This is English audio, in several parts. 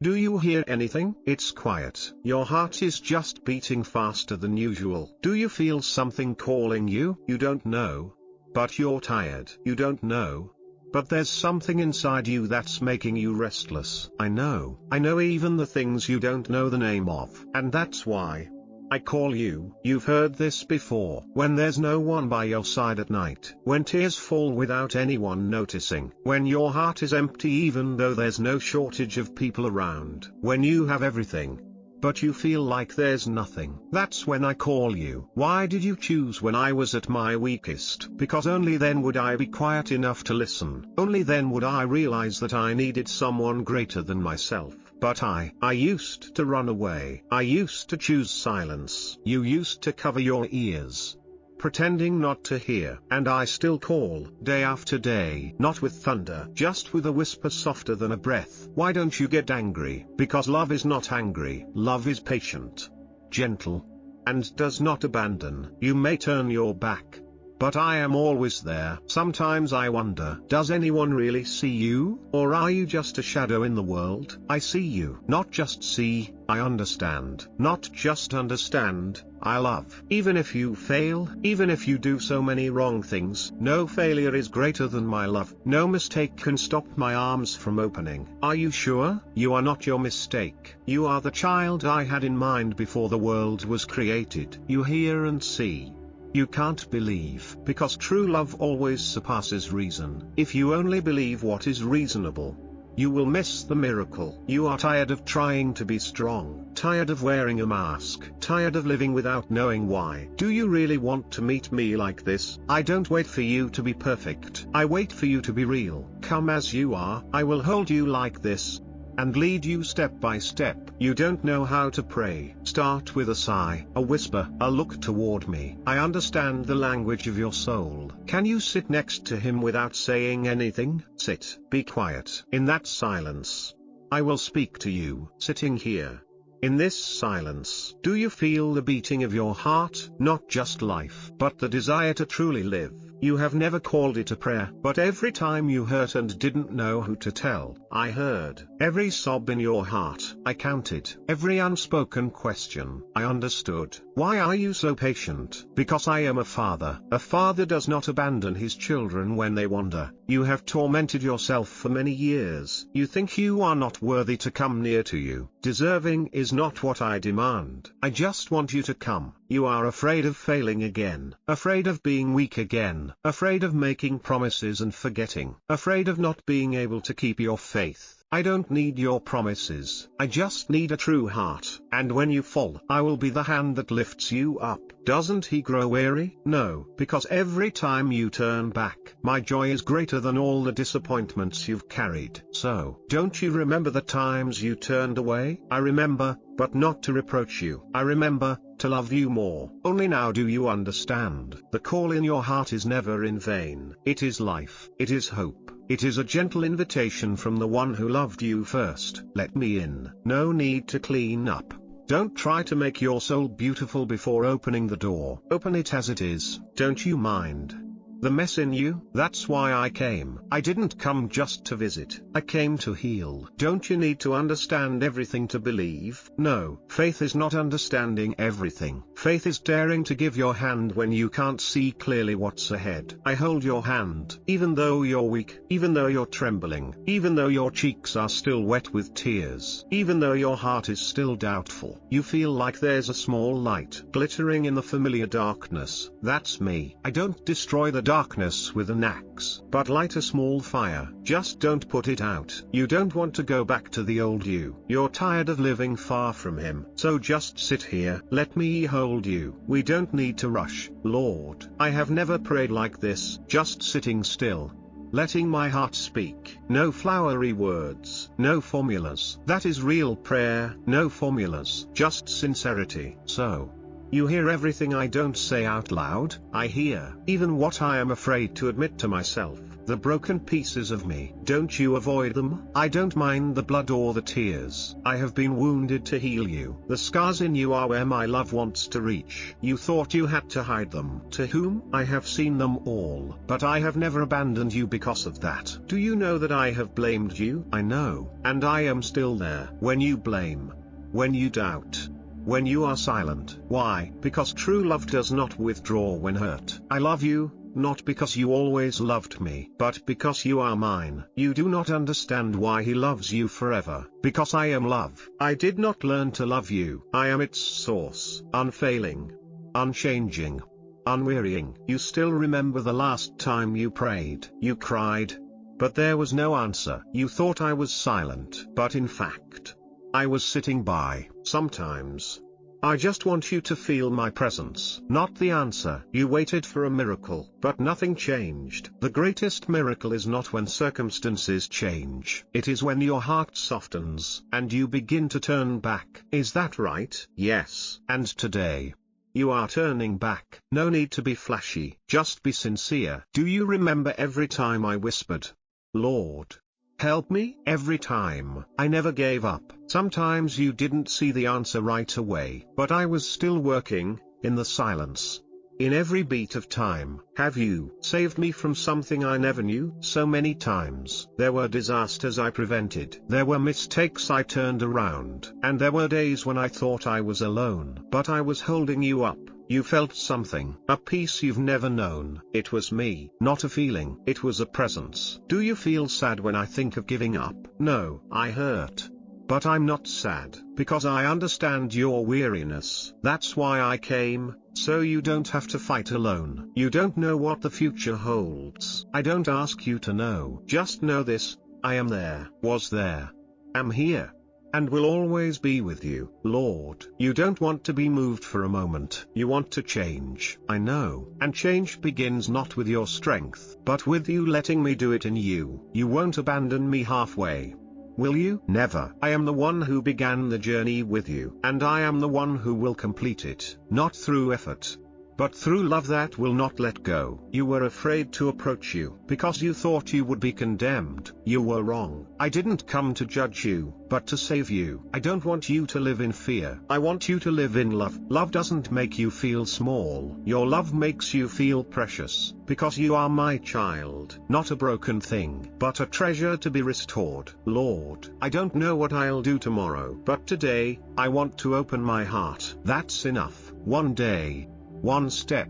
Do you hear anything? It's quiet. Your heart is just beating faster than usual. Do you feel something calling you? You don't know. But you're tired. You don't know. But there's something inside you that's making you restless. I know even the things you don't know the name of. And that's why I call you. You've heard this before. When there's no one by your side at night. When tears fall without anyone noticing. When your heart is empty even though there's no shortage of people around. When you have everything, but you feel like there's nothing. That's when I call you. Why did you choose when I was at my weakest? Because only then would I be quiet enough to listen. Only then would I realize that I needed someone greater than myself. But I used to run away. I used to choose silence. You used to cover your ears, pretending not to hear. And I still call, day after day. Not with thunder, just with a whisper softer than a breath. Why don't you get angry? Because love is not angry. Love is patient, gentle, and does not abandon. You may turn your back, but I am always there. Sometimes I wonder, does anyone really see you? Or are you just a shadow in the world? I see you. Not just see, I understand. Not just understand, I love. Even if you fail, even if you do so many wrong things, no failure is greater than my love. No mistake can stop my arms from opening. Are you sure? You are not your mistake. You are the child I had in mind before the world was created. You hear and see. You can't believe, because true love always surpasses reason. If you only believe what is reasonable, you will miss the miracle. You are tired of trying to be strong, tired of wearing a mask, tired of living without knowing why. Do you really want to meet me like this? I don't wait for you to be perfect. I wait for you to be real. Come as you are. I will hold you like this, and lead you step by step. You don't know how to pray. Start with a sigh, a whisper, a look toward me. I understand the language of your soul. Can you sit next to him without saying anything? Sit. Be quiet. In that silence, I will speak to you. Sitting here, in this silence, do you feel the beating of your heart? Not just life, but the desire to truly live. You have never called it a prayer, but every time you hurt and didn't know who to tell, I heard. Every sob in your heart, I counted. Every unspoken question, I understood. Why are you so patient? Because I am a father. A father does not abandon his children when they wander. You have tormented yourself for many years. You think you are not worthy to come near to you. Deserving is not what I demand. I just want you to come. You are afraid of failing again, afraid of being weak again, afraid of making promises and forgetting, afraid of not being able to keep your faith. I don't need your promises. I just need a true heart. And when you fall, I will be the hand that lifts you up. Doesn't he grow weary? No, because every time you turn back, my joy is greater than all the disappointments you've carried. So, don't you remember the times you turned away? I remember, but not to reproach you. I remember, to love you more. Only now do you understand. The call in your heart is never in vain. It is life. It is hope. It is a gentle invitation from the one who loved you first. Let me in. No need to clean up. Don't try to make your soul beautiful before opening the door. Open it as it is. Don't you mind the mess in you? That's why I came. I didn't come just to visit. I came to heal. Don't you need to understand everything to believe? No, faith is not understanding everything. Faith is daring to give your hand when you can't see clearly what's ahead. I hold your hand, even though you're weak, even though you're trembling, even though your cheeks are still wet with tears, even though your heart is still doubtful. You feel like there's a small light glittering in the familiar darkness. That's me. I don't destroy the darkness with an axe, but light a small fire. Just don't put it out. You don't want to go back to the old you. You're tired of living far from him. So just sit here. Let me hold you. We don't need to rush, Lord. I have never prayed like this. Just sitting still, letting my heart speak. No flowery words, no formulas. That is real prayer. No formulas, just sincerity. So, you hear everything I don't say out loud. I hear even what I am afraid to admit to myself. the broken pieces of me. Don't you avoid them. I don't mind the blood or the tears. I have been wounded to heal you. The scars in you are where my love wants to reach. You thought you had to hide them. To whom? I have seen them all. But I have never abandoned you because of that. Do you know that I have blamed you? I know. And I am still there. When you blame. When you doubt. When you are silent. Why? Because true love does not withdraw when hurt. I love you, not because you always loved me, but because you are mine. You do not understand why he loves you forever. Because I am love. I did not learn to love you. I am its source. Unfailing. Unchanging. Unwearying. You still remember the last time you prayed. You cried. But there was no answer. You thought I was silent. But in fact, I was sitting by. Sometimes, I just want you to feel my presence. Not the answer. You waited for a miracle, but nothing changed. The greatest miracle is not when circumstances change. It is when your heart softens, and you begin to turn back. Is that right? Yes. And today, you are turning back. No need to be flashy. Just be sincere. Do you remember every time I whispered, Lord, help me? Every time. I never gave up. Sometimes you didn't see the answer right away, but I was still working, in the silence. In every beat of time. Have you saved me from something I never knew? So many times. There were disasters I prevented. There were mistakes I turned around. And there were days when I thought I was alone. But I was holding you up. You felt something. A peace you've never known. It was me. Not a feeling. It was a presence. Do you feel sad when I think of giving up? No. I hurt. But I'm not sad, because I understand your weariness. That's why I came, so you don't have to fight alone. You don't know what the future holds. I don't ask you to know. Just know this, I am there, was there, am here, and will always be with you. Lord, you don't want to be moved for a moment. You want to change. I know. And change begins not with your strength, but with you letting me do it in you. You won't abandon me halfway. Will you? Never. I am the one who began the journey with you. And I am the one who will complete it. Not through effort, but through love that will not let go. You were afraid to approach you, because you thought you would be condemned. You were wrong. I didn't come to judge you, but to save you. I don't want you to live in fear. I want you to live in love. Love doesn't make you feel small. Your love makes you feel precious, because you are my child. Not a broken thing, but a treasure to be restored. Lord, I don't know what I'll do tomorrow, but today, I want to open my heart. That's enough. One day, one step,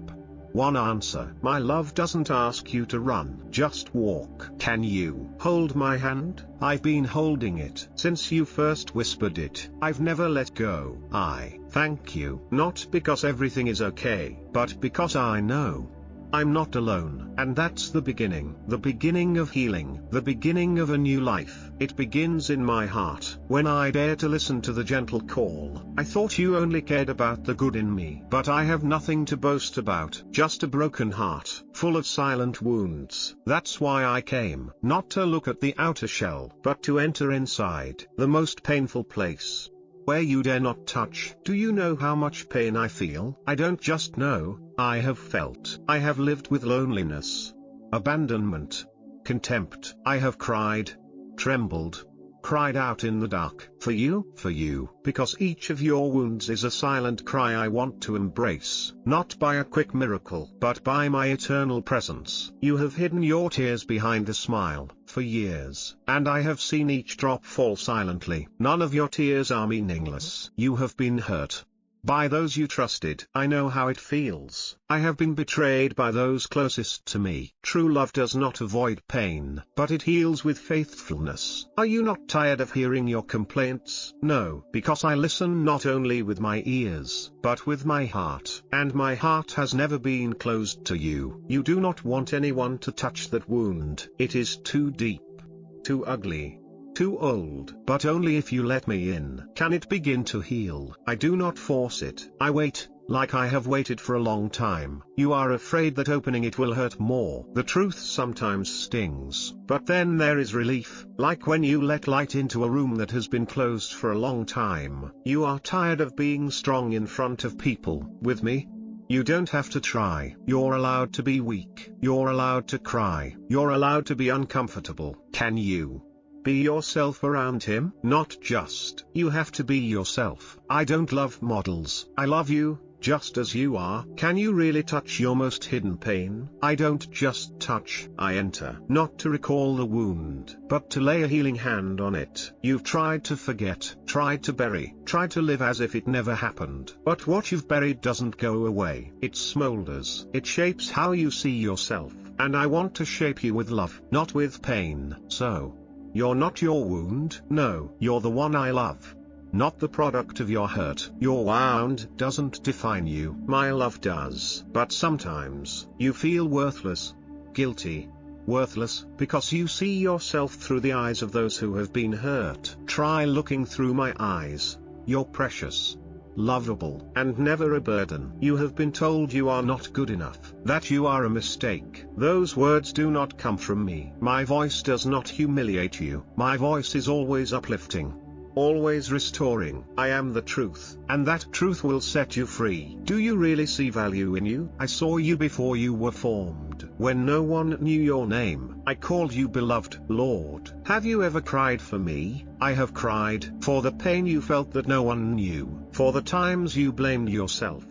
one answer. My love doesn't ask you to run, just walk. Can you hold my hand? I've been holding it since you first whispered it. I've never let go. I thank you, not because everything is okay, but because I know I'm not alone. And that's the beginning of healing, the beginning of a new life. It begins in my heart. When I dare to listen to the gentle call. I thought you only cared about the good in me. But I have nothing to boast about, just a broken heart, full of silent wounds. That's why I came, not to look at the outer shell, but to enter inside, the most painful place, where you dare not touch. Do you know how much pain I feel? I don't just know, I have felt. I have lived with loneliness, abandonment, contempt. I have cried, trembled, cried out in the dark. For you, because each of your wounds is a silent cry I want to embrace, not by a quick miracle, but by my eternal presence. You have hidden your tears behind a smile, for years, and I have seen each drop fall silently. None of your tears are meaningless. You have been hurt by those you trusted. I know how it feels. I have been betrayed by those closest to me. True love does not avoid pain, but it heals with faithfulness. Are you not tired of hearing your complaints? No, because I listen not only with my ears, but with my heart. And my heart has never been closed to you. You do not want anyone to touch that wound. It is too deep, too ugly, too old. But only if you let me in can it begin to heal. I do not force it. I wait, like I have waited for a long time. You are afraid that opening it will hurt more. The truth sometimes stings, but then there is relief, like when you let light into a room that has been closed for a long time. You are tired of being strong in front of people. With me, You don't have to try. You're allowed to be weak. You're allowed to cry. You're allowed to be uncomfortable. Can you be yourself around him? Not just. You have to be yourself. I don't love models. I love you, just as you are. Can you really touch your most hidden pain? I don't just touch. I enter. Not to recall the wound, but to lay a healing hand on it. You've tried to forget, tried to bury, tried to live as if it never happened. But what you've buried doesn't go away. It smolders. It shapes how you see yourself. And I want to shape you with love, not with pain. So, you're not your wound. No, you're the one I love. Not the product of your hurt. Your wound doesn't define you. My love does. But sometimes, you feel worthless, guilty, worthless, because you see yourself through the eyes of those who have been hurt. Try looking through my eyes. You're precious, lovable, and never a burden. You have been told you are not good enough, that you are a mistake. Those words do not come from me. My voice does not humiliate you. My voice is always uplifting, always restoring. I am the truth, and that truth will set you free. Do you really see value in you? I saw you before you were formed. When no one knew your name, I called you beloved, Lord. Have you ever cried for me? I have cried for the pain you felt that no one knew, for the times you blamed yourself,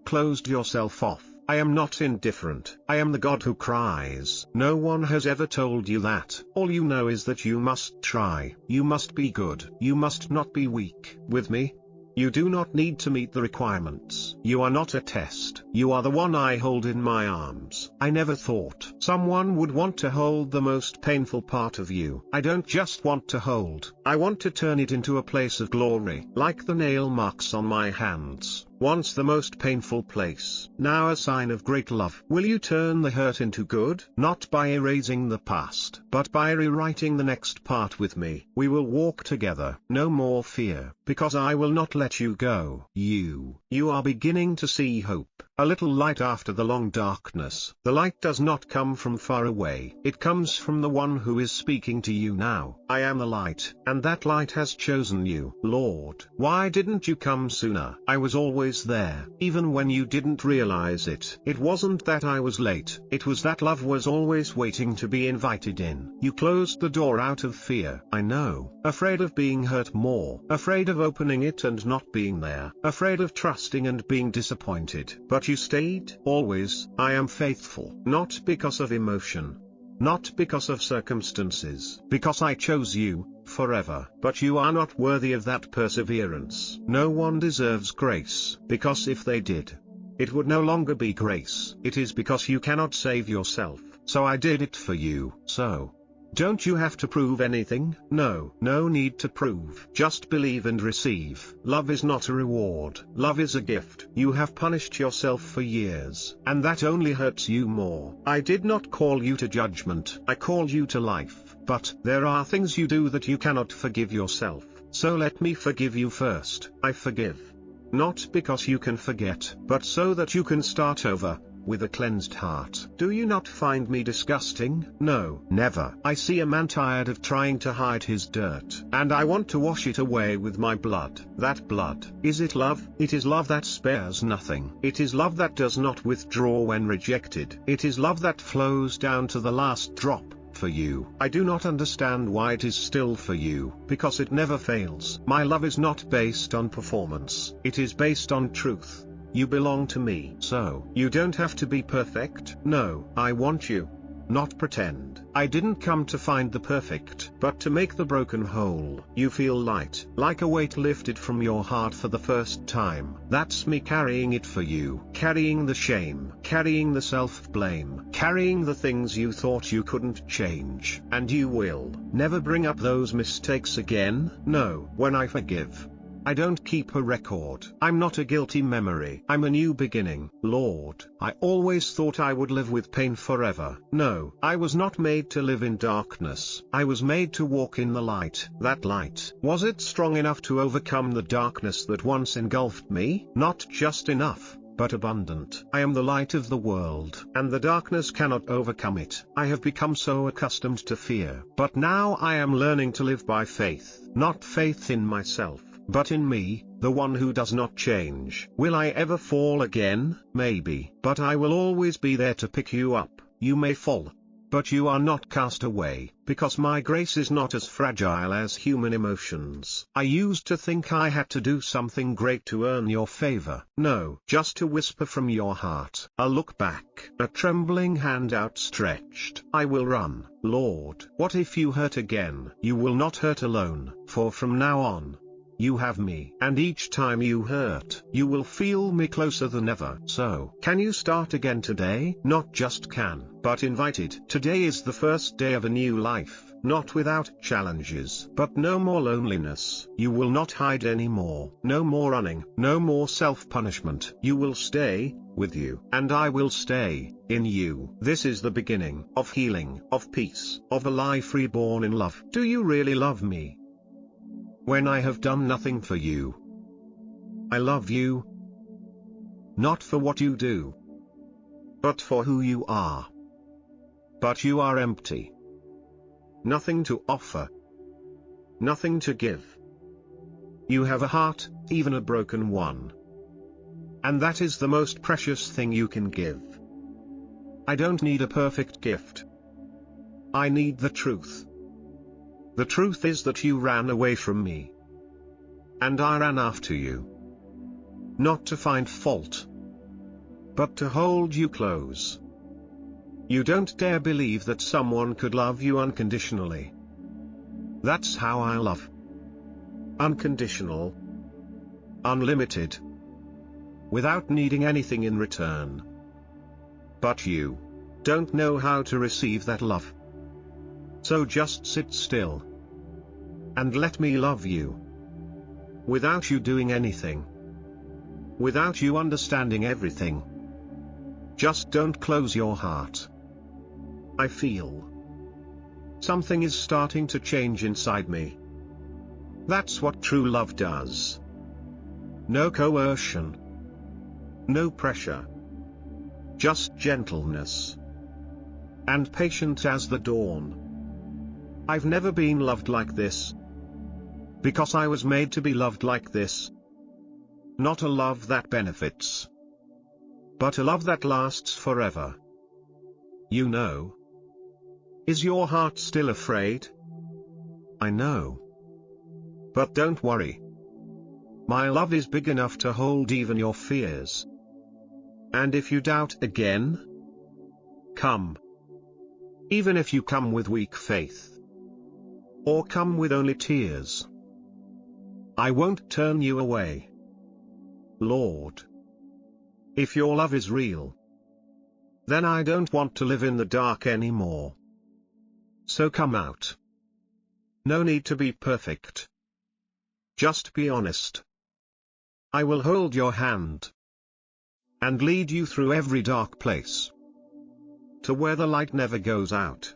closed yourself off. I am not indifferent. I am the God who cries. No one has ever told you that. All you know is that you must try. You must be good. You must not be weak. With me, you do not need to meet the requirements. You are not a test. You are the one I hold in my arms. I never thought someone would want to hold the most painful part of you. I don't just want to hold. I want to turn it into a place of glory. Like the nail marks on my hands. Once the most painful place, now a sign of great love. Will you turn the hurt into good? Not by erasing the past, but by rewriting the next part with me. We will walk together. No more fear, because I will not let you go. You are beginning to see hope. A little light after the long darkness. The light does not come from far away. It comes from the one who is speaking to you now. I am the light, and that light has chosen you. Lord, why didn't you come sooner? I was always there, even when you didn't realize it. It wasn't that I was late. It was that love was always waiting to be invited in. You closed the door out of fear. I know. Afraid of being hurt more. Afraid of opening it and not being there. Afraid of trusting and being disappointed. But you stayed. Always. I am faithful. Not because of emotion. Not because of circumstances. Because I chose you, forever. But you are not worthy of that perseverance. No one deserves grace. Because if they did, it would no longer be grace. It is because you cannot save yourself. So I did it for you. So, don't you have to prove anything? No need to prove. Just believe and receive. Love is not a reward. Love is a gift. You have punished yourself for years, and that only hurts you more. I did not call you to judgment. I called you to life. But there are things you do that you cannot forgive yourself. So let me forgive you first. I forgive. Not because you can forget, but so that you can start over, with a cleansed heart. Do you not find me disgusting? No, never. I see a man tired of trying to hide his dirt, and I want to wash it away with my blood. That blood. Is it love? It is love that spares nothing. It is love that does not withdraw when rejected. It is love that flows down to the last drop. For you. I do not understand why it is still for you, because it never fails. My love is not based on performance. It is based on truth. You belong to me. So, you don't have to be perfect. No, I want you. Not pretend. I didn't come to find the perfect, but to make the broken whole. You feel light, like a weight lifted from your heart for the first time. That's me carrying it for you. Carrying the shame, carrying the self-blame, carrying the things you thought you couldn't change. And you will never bring up those mistakes again. No, when I forgive, I don't keep a record. I'm not a guilty memory. I'm a new beginning. Lord, I always thought I would live with pain forever. No, I was not made to live in darkness. I was made to walk in the light. That light, was it strong enough to overcome the darkness that once engulfed me? Not just enough, but abundant. I am the light of the world, and the darkness cannot overcome it. I have become so accustomed to fear, but now I am learning to live by faith. Not faith in myself, but in me, the one who does not change. Will I ever fall again? Maybe. But I will always be there to pick you up. You may fall, but you are not cast away, because my grace is not as fragile as human emotions. I used to think I had to do something great to earn your favor. No, just a whisper from your heart, a look back, a trembling hand outstretched. I will run. Lord, what if you hurt again? You will not hurt alone, for from now on, you have me. And each time you hurt, you will feel me closer than ever. So, can you start again today? Not just can, but invited. Today is the first day of a new life, not without challenges, but no more loneliness. You will not hide anymore. No more running. No more self-punishment. You will stay with you, and I will stay in you. This is the beginning of healing, of peace, of a life reborn in love. Do you really love me? When I have done nothing for you, I love you, not for what you do, but for who you are. But you are empty. Nothing to offer. Nothing to give. You have a heart, even a broken one. And that is the most precious thing you can give. I don't need a perfect gift. I need the truth. The truth is that you ran away from me. And I ran after you. Not to find fault, but to hold you close. You don't dare believe that someone could love you unconditionally. That's how I love. Unconditional. Unlimited. Without needing anything in return. But you don't know how to receive that love. So just sit still and let me love you. Without you doing anything. Without you understanding everything. Just don't close your heart. I feel something is starting to change inside me. That's what true love does. No coercion. No pressure. Just gentleness. And patient as the dawn. I've never been loved like this. Because I was made to be loved like this. Not a love that benefits, but a love that lasts forever. You know. Is your heart still afraid? I know. But don't worry. My love is big enough to hold even your fears. And if you doubt again, come. Even if you come with weak faith, or come with only tears, I won't turn you away. Lord, if your love is real, then I don't want to live in the dark anymore. So come out. No need to be perfect. Just be honest. I will hold your hand and lead you through every dark place to where the light never goes out.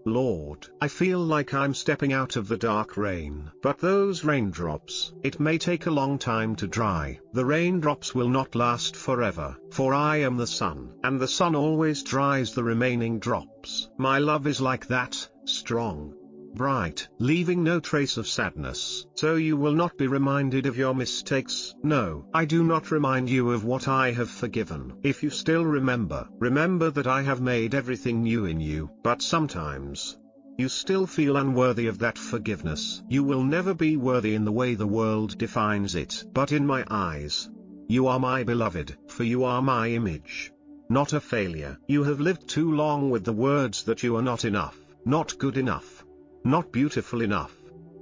Lord, I feel like I'm stepping out of the dark rain. But those raindrops, it may take a long time to dry. The raindrops will not last forever, for I am the sun, and the sun always dries the remaining drops. My love is like that, strong, bright, leaving no trace of sadness. So you will not be reminded of your mistakes. No, I do not remind you of what I have forgiven. If you still remember that I have made everything new in you. But sometimes, you still feel unworthy of that forgiveness. You will never be worthy in the way the world defines it. But in my eyes, you are my beloved, for you are my image. Not a failure. You have lived too long with the words that you are not enough, not good enough, not beautiful enough,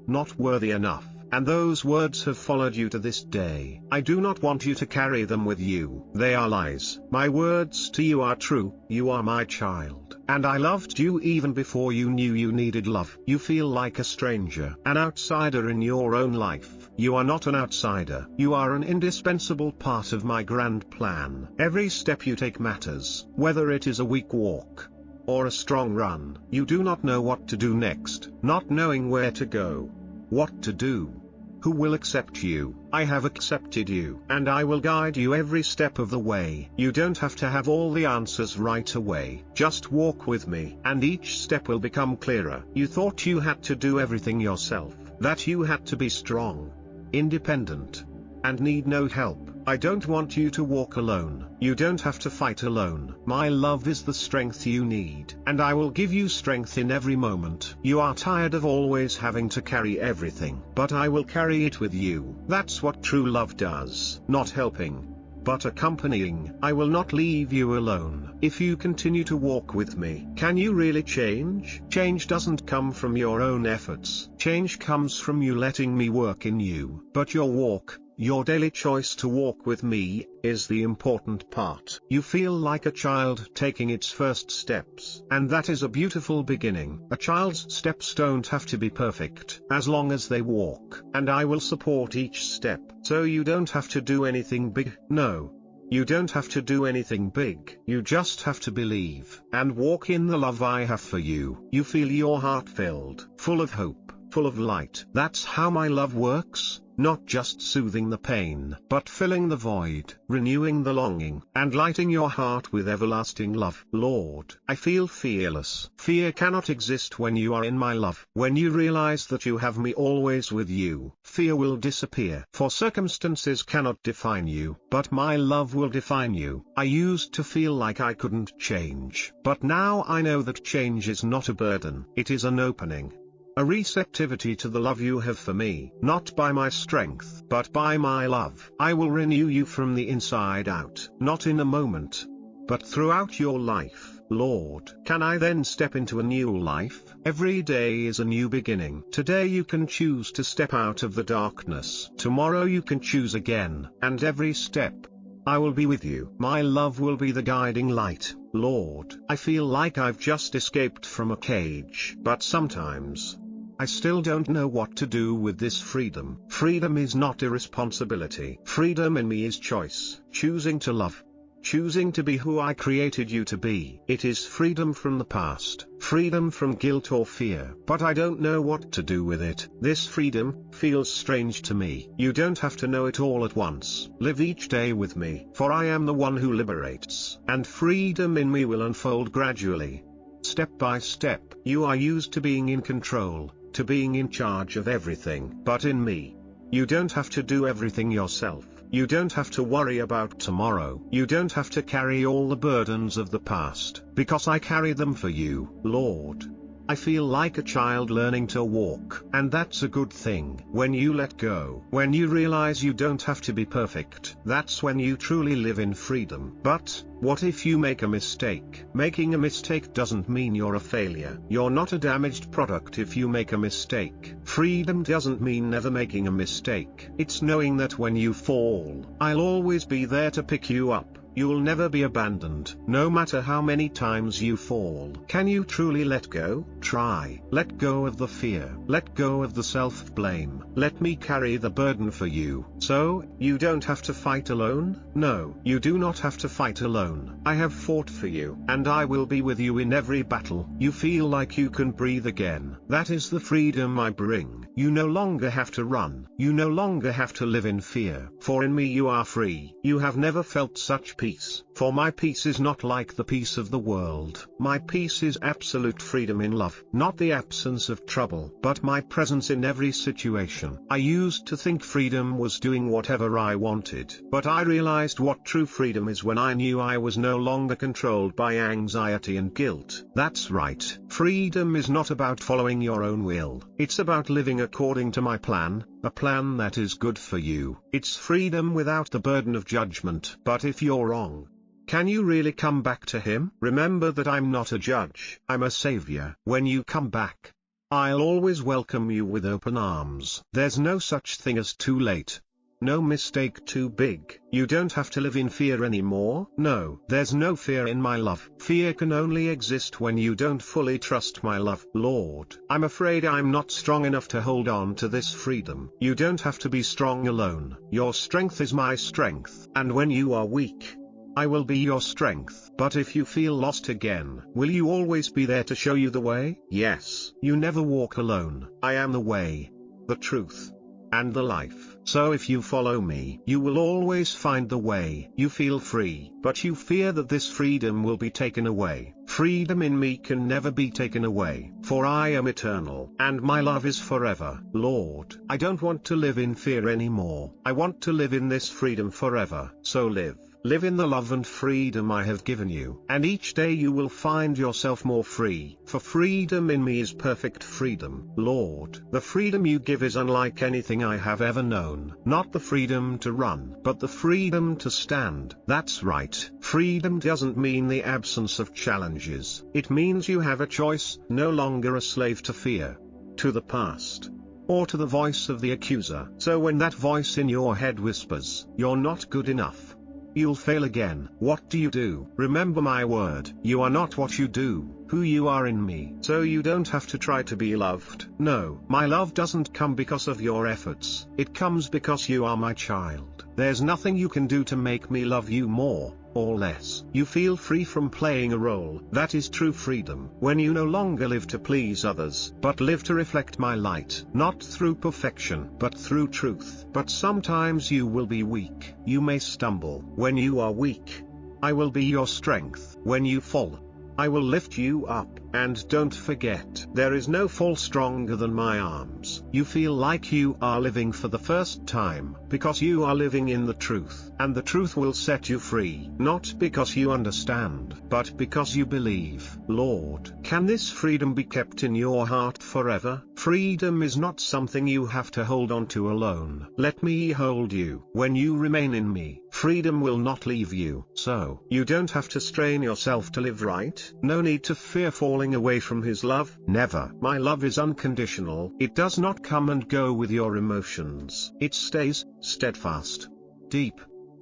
not worthy enough, and those words have followed you to this day. I do not want you to carry them with you. They are lies. My words to you are true. You are my child, and I loved you even before you knew you needed love. You feel like a stranger, an outsider in your own life. You are not an outsider. You are an indispensable part of my grand plan. Every step you take matters, whether it is a weak walk or a strong run. You do not know what to do next, not knowing where to go, what to do, who will accept you. I have accepted you, and I will guide you every step of the way. You don't have to have all the answers right away. Just walk with me, and each step will become clearer. You thought you had to do everything yourself, that you had to be strong, independent, and need no help. I don't want you to walk alone. You don't have to fight alone. My love is the strength you need, and I will give you strength in every moment. You are tired of always having to carry everything, but I will carry it with you. That's what true love does. Not helping, but accompanying. I will not leave you alone if you continue to walk with me. Can you really change? Change doesn't come from your own efforts. Change comes from you letting me work in you. But your walk, your daily choice to walk with me, is the important part. You feel like a child taking its first steps, and that is a beautiful beginning. A child's steps don't have to be perfect, as long as they walk. And I will support each step, so you don't have to do anything big. No. You don't have to do anything big. You just have to believe, and walk in the love I have for you. You feel your heart filled, full of hope, full of light. That's how my love works. Not just soothing the pain, but filling the void, renewing the longing, and lighting your heart with everlasting love. Lord, I feel fearless. Fear cannot exist when you are in my love. When you realize that you have me always with you, fear will disappear. For circumstances cannot define you, but my love will define you. I used to feel like I couldn't change, but now I know that change is not a burden. It is an opening. A receptivity to the love you have for me, not by my strength, but by my love. I will renew you from the inside out, not in a moment, but throughout your life. Lord, can I then step into a new life? Every day is a new beginning. Today you can choose to step out of the darkness. Tomorrow you can choose again, and every step, I will be with you. My love will be the guiding light. Lord, I feel like I've just escaped from a cage, but sometimes I still don't know what to do with this freedom. Freedom is not irresponsibility. Freedom in me is choice, choosing to love, choosing to be who I created you to be. It is freedom from the past, freedom from guilt or fear. But I don't know what to do with it. This freedom feels strange to me. You don't have to know it all at once. Live each day with me, for I am the one who liberates, and freedom in me will unfold gradually, step by step. You are used to being in control, to being in charge of everything. But in me, you don't have to do everything yourself. You don't have to worry about tomorrow. You don't have to carry all the burdens of the past, because I carry them for you. Lord, I feel like a child learning to walk, and that's a good thing. When you let go, when you realize you don't have to be perfect, that's when you truly live in freedom. But what if you make a mistake? Making a mistake doesn't mean you're a failure. You're not a damaged product if you make a mistake. Freedom doesn't mean never making a mistake. It's knowing that when you fall, I'll always be there to pick you up. You'll never be abandoned, no matter how many times you fall. Can you truly let go? Try. Let go of the fear. Let go of the self-blame. Let me carry the burden for you. So, you don't have to fight alone? No, you do not have to fight alone. I have fought for you, and I will be with you in every battle. You feel like you can breathe again. That is the freedom I bring. You no longer have to run. You no longer have to live in fear. For in me you are free. You have never felt such peace. For my peace is not like the peace of the world. My peace is absolute freedom in love. Not the absence of trouble, but my presence in every situation. I used to think freedom was doing whatever I wanted. But I realized what true freedom is when I knew I was no longer controlled by anxiety and guilt. That's right. Freedom is not about following your own will. It's about living according to my plan, a plan that is good for you. It's freedom without the burden of judgment. But if you're wrong, can you really come back to Him? Remember that I'm not a judge. I'm a savior. When you come back, I'll always welcome you with open arms. There's no such thing as too late. No mistake too big. You don't have to live in fear anymore. No, there's no fear in my love. Fear can only exist when you don't fully trust my love. Lord, I'm afraid I'm not strong enough to hold on to this freedom. You don't have to be strong alone. Your strength is my strength. And when you are weak, I will be your strength. But if you feel lost again, will you always be there to show you the way? Yes. You never walk alone. I am the way, the truth, and the life. So if you follow me, you will always find the way. You feel free, but you fear that this freedom will be taken away. Freedom in me can never be taken away, for I am eternal, and my love is forever. Lord, I don't want to live in fear anymore. I want to live in this freedom forever. So live. Live in the love and freedom I have given you, and each day you will find yourself more free, for freedom in me is perfect freedom. Lord, the freedom you give is unlike anything I have ever known. Not the freedom to run, but the freedom to stand. That's right. Freedom doesn't mean the absence of challenges. It means you have a choice, no longer a slave to fear, to the past, or to the voice of the accuser. So when that voice in your head whispers, "You're not good enough, you'll fail again," what do? Remember my word. You are not what you do, who you are in me. So you don't have to try to be loved. No, my love doesn't come because of your efforts. It comes because you are my child. There's nothing you can do to make me love you more or less. You feel free from playing a role. That is true freedom. When you no longer live to please others, but live to reflect my light. Not through perfection, but through truth. But sometimes you will be weak. You may stumble. When you are weak, I will be your strength. When you fall, I will lift you up. And don't forget, there is no fall stronger than my arms. You feel like you are living for the first time, because you are living in the truth. And the truth will set you free, not because you understand, but because you believe. Lord, can this freedom be kept in your heart forever? Freedom is not something you have to hold on to alone. Let me hold you. When you remain in me, freedom will not leave you. So, you don't have to strain yourself to live right. No need to fear falling away from his love. Never. My love is unconditional. It does not come and go with your emotions. It stays steadfast, deep,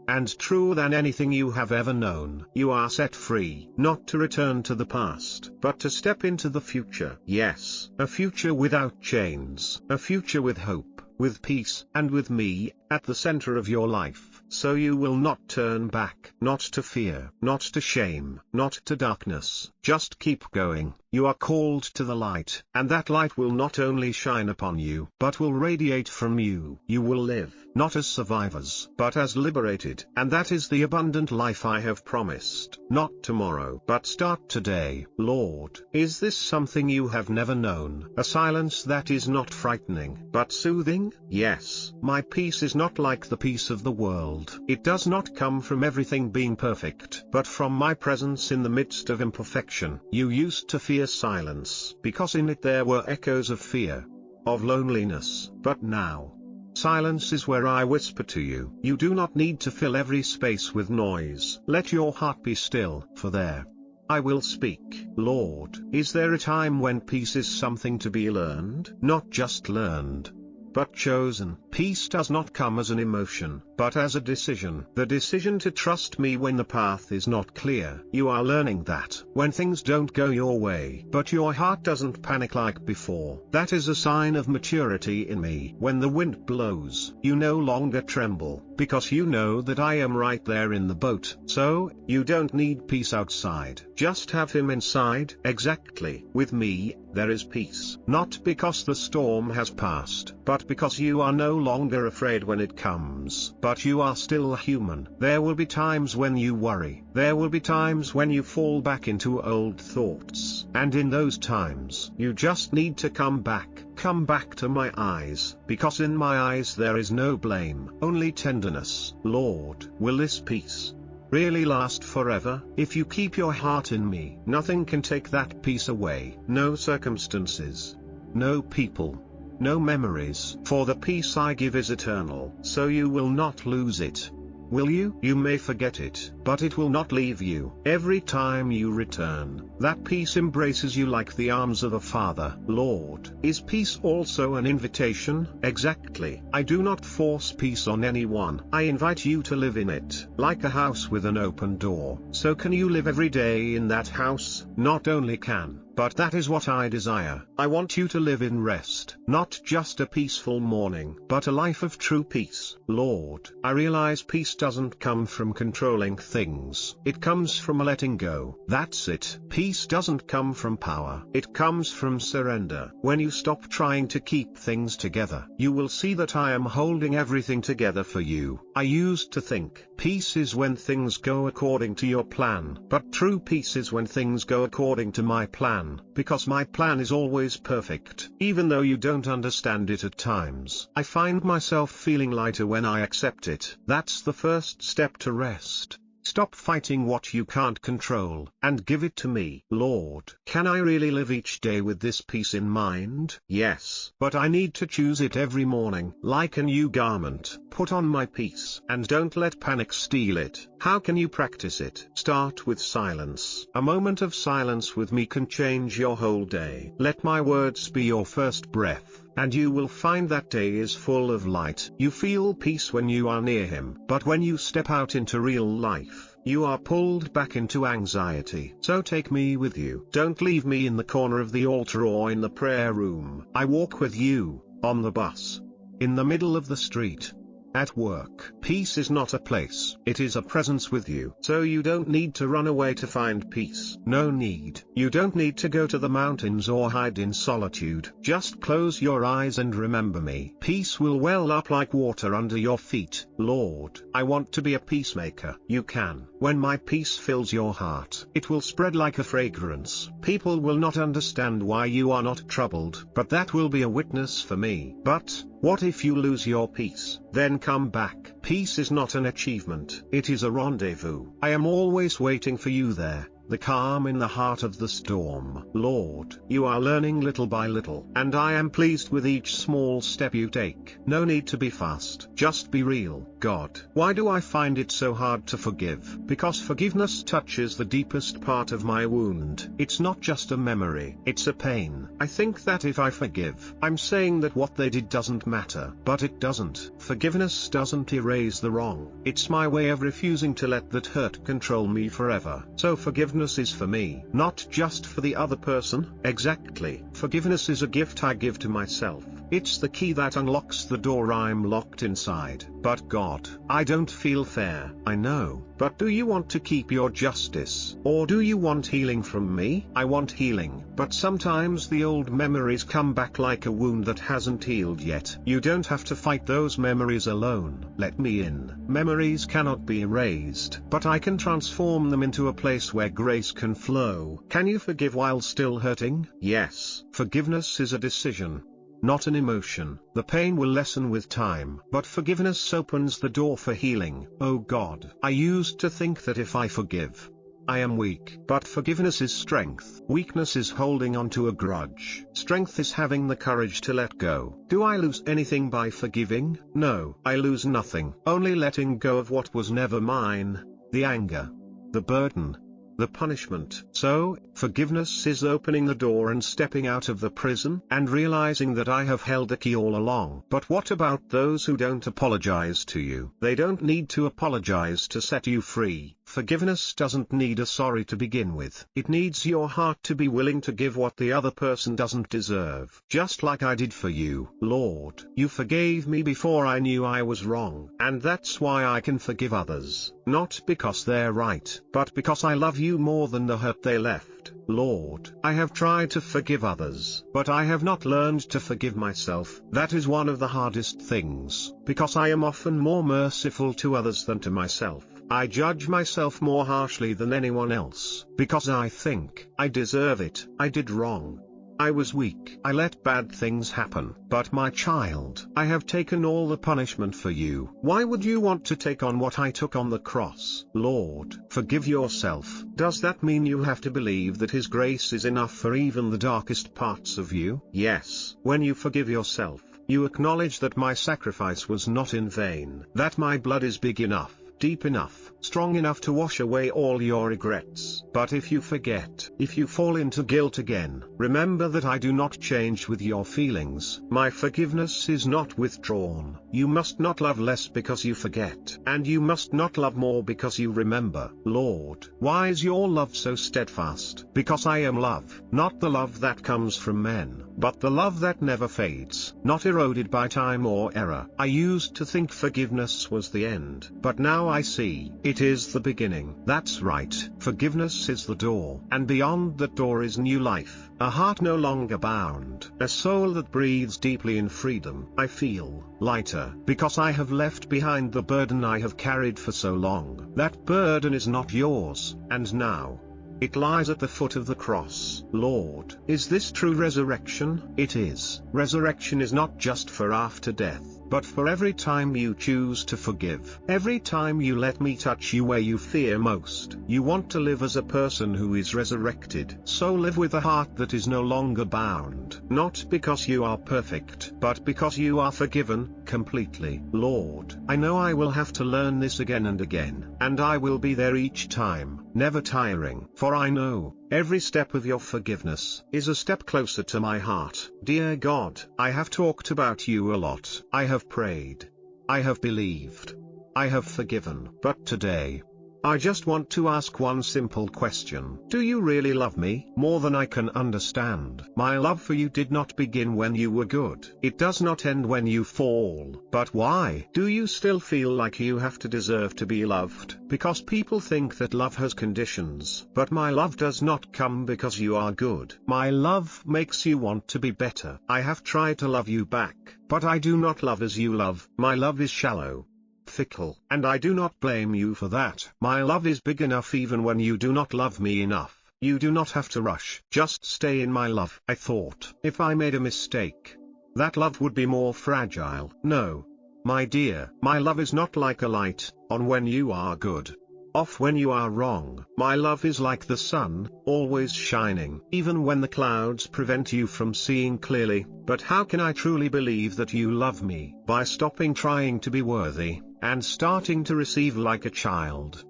and truer than anything you have ever known. You are set free, not to return to the past, but to step into the future. Yes, a future without chains, a future with hope, with peace, and with me at the center of your life. So you will not turn back, not to fear, not to shame, not to darkness. Just keep going. You are called to the light, and that light will not only shine upon you, but will radiate from you. You will live, not as survivors, but as liberated. And that is the abundant life I have promised. Not tomorrow, but start today. Lord, is this something you have never known? A silence that is not frightening, but soothing? Yes, my peace is not like the peace of the world. It does not come from everything being perfect, but from my presence in the midst of imperfection. You used to fear silence, because in it there were echoes of fear, of loneliness. But now, silence is where I whisper to you. You do not need to fill every space with noise. Let your heart be still, for there I will speak. Lord, is there a time when peace is something to be learned? Not just learned, but chosen. Peace does not come as an emotion, but as a decision. The decision to trust me when the path is not clear. You are learning that when things don't go your way, but your heart doesn't panic like before. That is a sign of maturity in me. When the wind blows, you no longer tremble, because you know that I am right there in the boat. So, you don't need peace outside. Just have him inside. Exactly. With me, there is peace. Not because the storm has passed, but because you are no longer afraid when it comes. But you are still human. There will be times when you worry. There will be times when you fall back into old thoughts. And in those times, you just need to come back. Come back to my eyes, because in my eyes there is no blame, only tenderness. Lord, will this peace really last forever? If you keep your heart in me, nothing can take that peace away. No circumstances, no people, no memories. For the peace I give is eternal, so you will not lose it. Will you? You may forget it, but it will not leave you. Every time you return, that peace embraces you like the arms of a father. Lord, is peace also an invitation? Exactly. I do not force peace on anyone. I invite you to live in it, like a house with an open door. So can you live every day in that house? Not only can but that is what I desire. I want you to live in rest, not just a peaceful morning, but a life of true peace. Lord, I realize peace doesn't come from controlling things. It comes from letting go. That's it. Peace doesn't come from power. It comes from surrender. When you stop trying to keep things together, you will see that I am holding everything together for you. I used to think peace is when things go according to your plan, but true peace is when things go according to my plan, because my plan is always perfect. Even though you don't understand it at times, I find myself feeling lighter when I accept it. That's the first step to rest. Stop fighting what you can't control, and give it to me. Lord, can I really live each day with this peace in mind? Yes. But I need to choose it every morning. Like a new garment, put on my peace, and don't let panic steal it. How can you practice it? Start with silence. A moment of silence with me can change your whole day. Let my words be your first breath, and you will find that day is full of light. You feel peace when you are near Him, but when you step out into real life, you are pulled back into anxiety. So take me with you. Don't leave me in the corner of the altar or in the prayer room. I walk with you, on the bus, in the middle of the street, at work. Peace is not a place, it is a presence with you. So you don't need to run away to find peace. No need. You don't need to go to the mountains or hide in solitude. Just close your eyes and remember me. Peace will well up like water under your feet. Lord, I want to be a peacemaker. You can. When my peace fills your heart, it will spread like a fragrance. People will not understand why you are not troubled, but that will be a witness for me. But what if you lose your peace? Then come back. Peace is not an achievement. It is a rendezvous. I am always waiting for you there. The calm in the heart of the storm. Lord, you are learning little by little, and I am pleased with each small step you take. No need to be fast. Just be real. God, why do I find it so hard to forgive? Because forgiveness touches the deepest part of my wound. It's not just a memory, it's a pain. I think that if I forgive, I'm saying that what they did doesn't matter, but it doesn't. Forgiveness doesn't erase the wrong. It's my way of refusing to let that hurt control me forever. So forgiveness is for me, not just for the other person. Exactly. Forgiveness is a gift I give to myself. It's the key that unlocks the door I'm locked inside. But God, I don't feel fair. I know. But do you want to keep your justice? Or do you want healing from me? I want healing. But sometimes the old memories come back like a wound that hasn't healed yet. You don't have to fight those memories alone. Let me in. Memories cannot be erased, but I can transform them into a place where grace can flow. Can you forgive while still hurting? Yes. Forgiveness is a decision, not an emotion. The pain will lessen with time, but forgiveness opens the door for healing. Oh God, I used to think that if I forgive, I am weak. But forgiveness is strength. Weakness is holding on to a grudge. Strength is having the courage to let go. Do I lose anything by forgiving? No, I lose nothing. Only letting go of what was never mine. The anger, the burden, the punishment. So, forgiveness is opening the door and stepping out of the prison, and realizing that I have held the key all along. But what about those who don't apologize to you? They don't need to apologize to set you free. Forgiveness doesn't need a sorry to begin with. It needs your heart to be willing to give what the other person doesn't deserve. Just like I did for you. Lord, you forgave me before I knew I was wrong. And that's why I can forgive others. Not because they're right, but because I love you more than the hurt they left. Lord, I have tried to forgive others, but I have not learned to forgive myself. That is one of the hardest things, because I am often more merciful to others than to myself. I judge myself more harshly than anyone else, because I think, I deserve it, I did wrong. I was weak. I let bad things happen. But my child, I have taken all the punishment for you. Why would you want to take on what I took on the cross? Lord, forgive yourself. Does that mean you have to believe that His grace is enough for even the darkest parts of you? Yes. When you forgive yourself, you acknowledge that my sacrifice was not in vain, that my blood is big enough, deep enough, strong enough to wash away all your regrets. But if you forget, if you fall into guilt again, remember that I do not change with your feelings. My forgiveness is not withdrawn. You must not love less because you forget, and you must not love more because you remember. Lord, why is your love so steadfast? Because I am love, not the love that comes from men, but the love that never fades, not eroded by time or error. I used to think forgiveness was the end, but now I see, it is the beginning. That's right, forgiveness is the door, and beyond that door is new life, a heart no longer bound, a soul that breathes deeply in freedom. I feel lighter, because I have left behind the burden I have carried for so long. That burden is not yours, and now it lies at the foot of the cross. Lord, is this true resurrection? It is. Resurrection is not just for after death, but for every time you choose to forgive. Every time you let me touch you where you fear most. You want to live as a person who is resurrected. So live with a heart that is no longer bound. Not because you are perfect, but because you are forgiven, completely. Lord, I know I will have to learn this again and again, and I will be there each time, never tiring. For I know, every step of your forgiveness is a step closer to my heart. Dear God, I have talked about you a lot. I have prayed. I have believed. I have forgiven. But today, I just want to ask one simple question. Do you really love me? More than I can understand. My love for you did not begin when you were good. It does not end when you fall. But why? Do you still feel like you have to deserve to be loved? Because people think that love has conditions. But my love does not come because you are good. My love makes you want to be better. I have tried to love you back, but I do not love as you love. My love is shallow, fickle, and I do not blame you for that. My love is big enough even when you do not love me enough. You do not have to rush, just stay in my love. I thought, if I made a mistake, that love would be more fragile. No, my dear, my love is not like a light, on when you are good, off when you are wrong. My love is like the sun, always shining, even when the clouds prevent you from seeing clearly. But how can I truly believe that you love me? By stopping trying to be worthy, and starting to receive like a child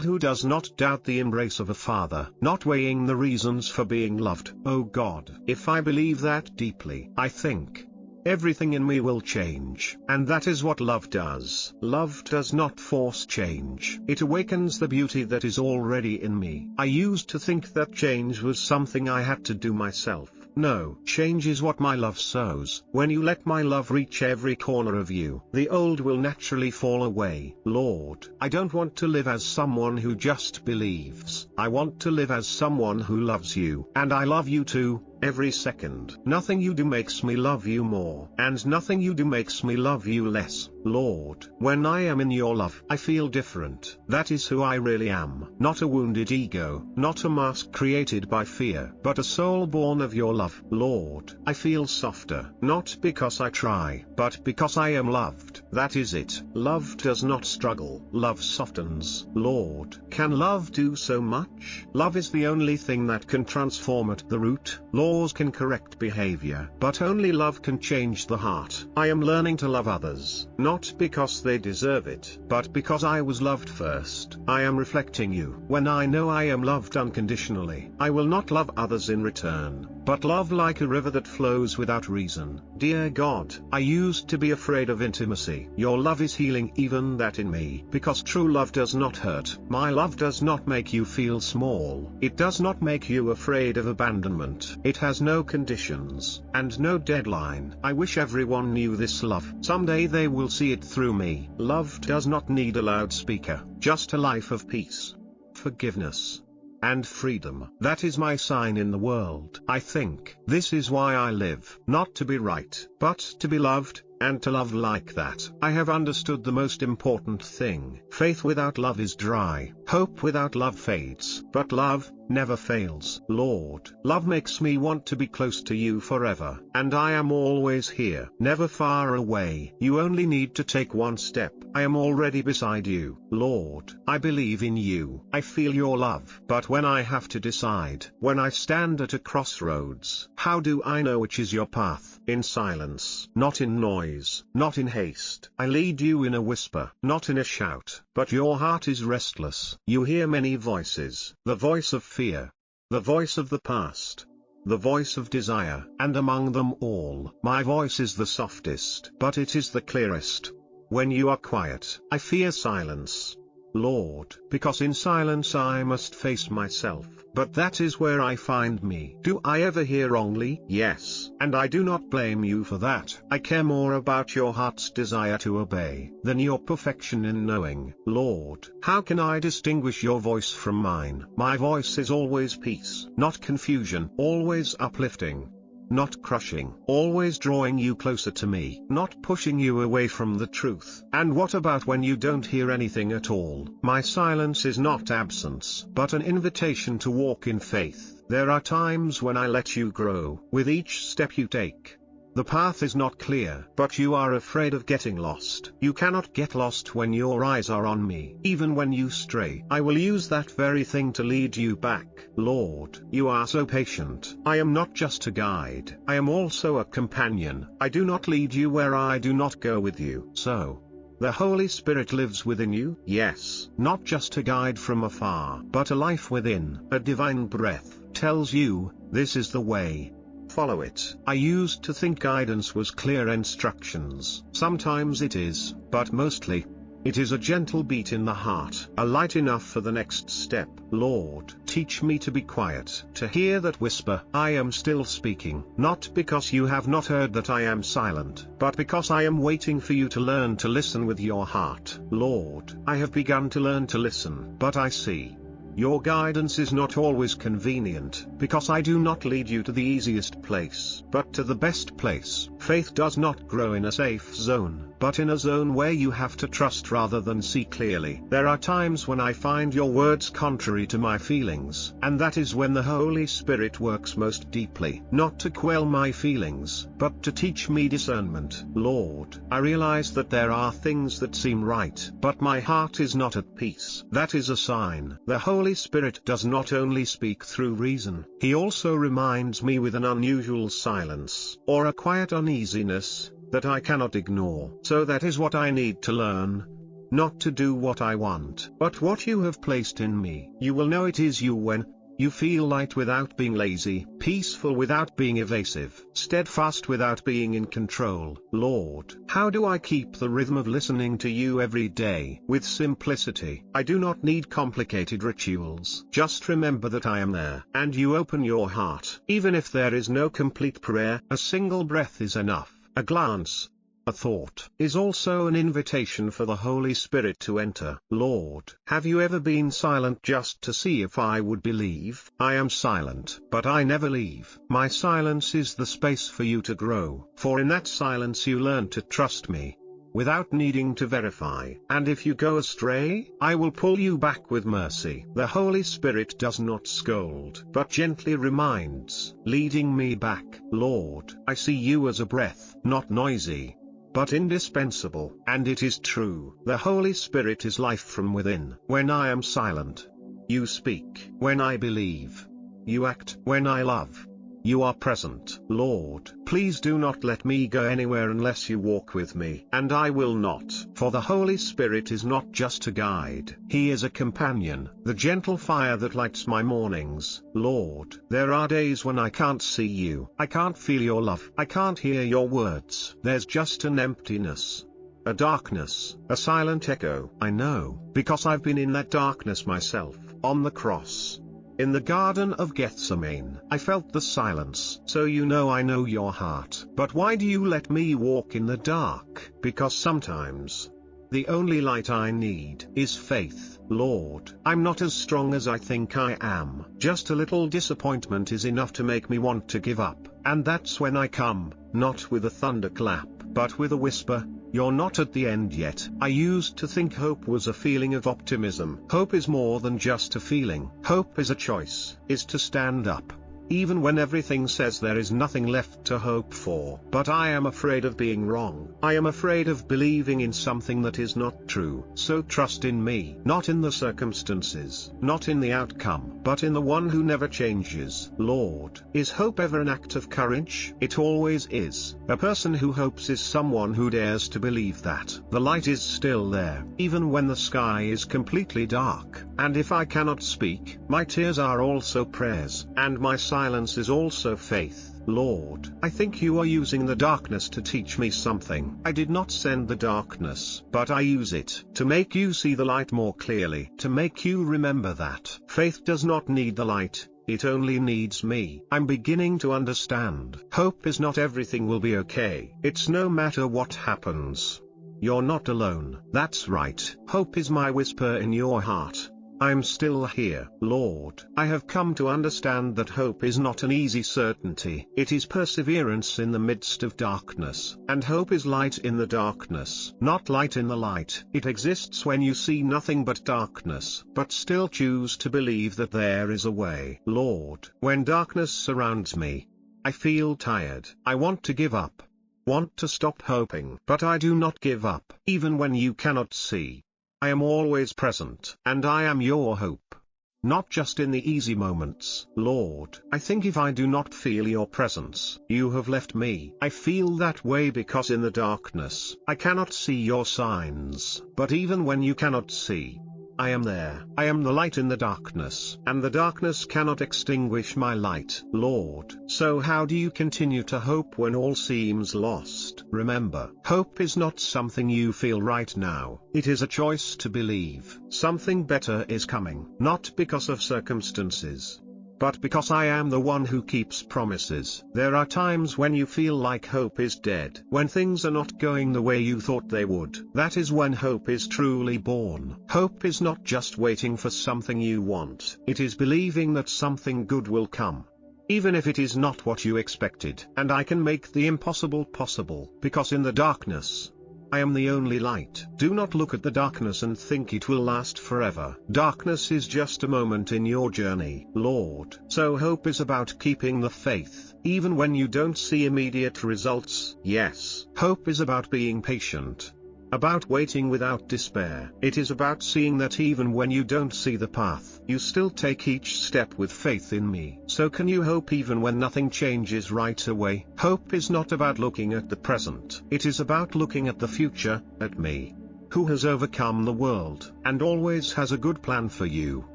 who does not doubt the embrace of a father, not weighing the reasons for being loved. Oh God, if I believe that deeply, I think everything in me will change. And that is what love does. Love does not force change. It awakens the beauty that is already in me. I used to think that change was something I had to do myself. No, change is what my love sows. When you let my love reach every corner of you, the old will naturally fall away. Lord, I don't want to live as someone who just believes. I want to live as someone who loves you. And I love you too, every second. Nothing you do makes me love you more, and nothing you do makes me love you less. Lord, when I am in your love, I feel different. That is who I really am. Not a wounded ego, not a mask created by fear, but a soul born of your love. Lord, I feel softer, not because I try, but because I am loved. That is it. Love does not struggle. Love softens. Lord, can love do so much? Love is the only thing that can transform at the root. Laws can correct behavior, but only love can change the heart. I am learning to love others, not because they deserve it, but because I was loved first. I am reflecting you. When I know I am loved unconditionally, I will not love others in return, but love like a river that flows without reason. Dear God, I used to be afraid of intimacy. Your love is healing even that in me, because true love does not hurt. My love does not make you feel small. It does not make you afraid of abandonment. It has no conditions, and no deadline. I wish everyone knew this love. Someday they will see it through me. Love does not need a loudspeaker, just a life of peace, forgiveness, and freedom. That is my sign in the world. I think this is why I live. Not to be right, but to be loved, and to love like that. I have understood the most important thing. Faith without love is dry. Hope without love fades. But love never fails. Lord, love makes me want to be close to you forever. And I am always here, never far away. You only need to take one step. I am already beside you. Lord, I believe in you. I feel your love. But when I have to decide, when I stand at a crossroads, how do I know which is your path? In silence, not in noise. noise, not in haste. I lead you in a whisper, not in a shout. But your heart is restless. You hear many voices, the voice of fear, the voice of the past, the voice of desire, and among them all, my voice is the softest, but it is the clearest. When you are quiet, I fear silence, Lord, because in silence I must face myself, but that is where I find me. Do I ever hear wrongly? Yes, and I do not blame you for that. I care more about your heart's desire to obey than your perfection in knowing. Lord, how can I distinguish your voice from mine? My voice is always peace, not confusion, always uplifting, not crushing, always drawing you closer to me, not pushing you away from the truth. And what about when you don't hear anything at all? My silence is not absence, but an invitation to walk in faith. There are times when I let you grow, with each step you take. The path is not clear, but you are afraid of getting lost. You cannot get lost when your eyes are on me. Even when you stray, I will use that very thing to lead you back. Lord, you are so patient. I am not just a guide, I am also a companion. I do not lead you where I do not go with you. So, the Holy Spirit lives within you? Yes, not just a guide from afar, but a life within. A divine breath tells you, this is the way. Follow it. I used to think guidance was clear instructions. Sometimes it is, but mostly, it is a gentle beat in the heart, a light enough for the next step. Lord, teach me to be quiet, to hear that whisper, I am still speaking, not because you have not heard that I am silent, but because I am waiting for you to learn to listen with your heart. Lord, I have begun to learn to listen, but I see your guidance is not always convenient, because I do not lead you to the easiest place, but to the best place. Faith does not grow in a safe zone, but in a zone where you have to trust rather than see clearly. There are times when I find your words contrary to my feelings, and that is when the Holy Spirit works most deeply, not to quell my feelings, but to teach me discernment. Lord, I realize that there are things that seem right, but my heart is not at peace. That is a sign. The Holy Spirit does not only speak through reason, He also reminds me with an unusual silence, or a quiet uneasiness, that I cannot ignore. So that is what I need to learn. Not to do what I want, but what you have placed in me. You will know it is you when you feel light without being lazy, peaceful without being evasive, steadfast without being in control. Lord, how do I keep the rhythm of listening to you every day? With simplicity. I do not need complicated rituals. Just remember that I am there, and you open your heart. Even if there is no complete prayer, a single breath is enough. A glance, a thought, is also an invitation for the Holy Spirit to enter. Lord, have you ever been silent just to see if I would believe? I am silent, but I never leave. My silence is the space for you to grow, for in that silence you learn to trust me, without needing to verify. And if you go astray, I will pull you back with mercy. The Holy Spirit does not scold, but gently reminds, leading me back. Lord, I see you as a breath, not noisy, but indispensable. And it is true. The Holy Spirit is life from within. When I am silent, you speak. When I believe, you act. When I love, you are present. Lord, please do not let me go anywhere unless you walk with me. And I will not. For the Holy Spirit is not just a guide. He is a companion, the gentle fire that lights my mornings. Lord, there are days when I can't see you. I can't feel your love. I can't hear your words. There's just an emptiness, a darkness, a silent echo. I know, because I've been in that darkness myself. On the cross, in the Garden of Gethsemane, I felt the silence. So you know I know your heart. But why do you let me walk in the dark? Because sometimes, the only light I need is faith. Lord, I'm not as strong as I think I am. Just a little disappointment is enough to make me want to give up. And that's when I come, not with a thunderclap, but with a whisper. You're not at the end yet. I used to think hope was a feeling of optimism. Hope is more than just a feeling. Hope is a choice, is to stand up, even when everything says there is nothing left to hope for. But I am afraid of being wrong. I am afraid of believing in something that is not true. So trust in me, not in the circumstances, not in the outcome, but in the one who never changes. Lord, is hope ever an act of courage? It always is. A person who hopes is someone who dares to believe that the light is still there, even when the sky is completely dark. And if I cannot speak, my tears are also prayers, and my silence is also faith. Lord, I think you are using the darkness to teach me something. I did not send the darkness, but I use it to make you see the light more clearly, to make you remember that faith does not need the light. It only needs me. I'm beginning to understand. Hope is not everything will be okay. It's no matter what happens. You're not alone. That's right. Hope is my whisper in your heart. I'm still here. Lord, I have come to understand that hope is not an easy certainty. It is perseverance in the midst of darkness. And hope is light in the darkness, not light in the light. It exists when you see nothing but darkness, but still choose to believe that there is a way. Lord, when darkness surrounds me, I feel tired. I want to give up. Want to stop hoping. But I do not give up. Even when you cannot see, I am always present, and I am your hope. Not just in the easy moments. Lord, I think if I do not feel your presence, you have left me. I feel that way because in the darkness, I cannot see your signs. But even when you cannot see, I am there. I am the light in the darkness, and the darkness cannot extinguish my light. Lord, so how do you continue to hope when all seems lost? Remember, hope is not something you feel right now. It is a choice to believe something better is coming, not because of circumstances, but because I am the one who keeps promises. There are times when you feel like hope is dead, when things are not going the way you thought they would. That is when hope is truly born. Hope is not just waiting for something you want. It is believing that something good will come, even if it is not what you expected. And I can make the impossible possible, because in the darkness, I am the only light. Do not look at the darkness and think it will last forever. Darkness is just a moment in your journey, Lord. So hope is about keeping the faith, even when you don't see immediate results. Yes, hope is about being patient, about waiting without despair. It is about seeing that even when you don't see the path, you still take each step with faith in me. So can you hope even when nothing changes right away? Hope is not about looking at the present. It is about looking at the future, at me, who has overcome the world, and always has a good plan for you.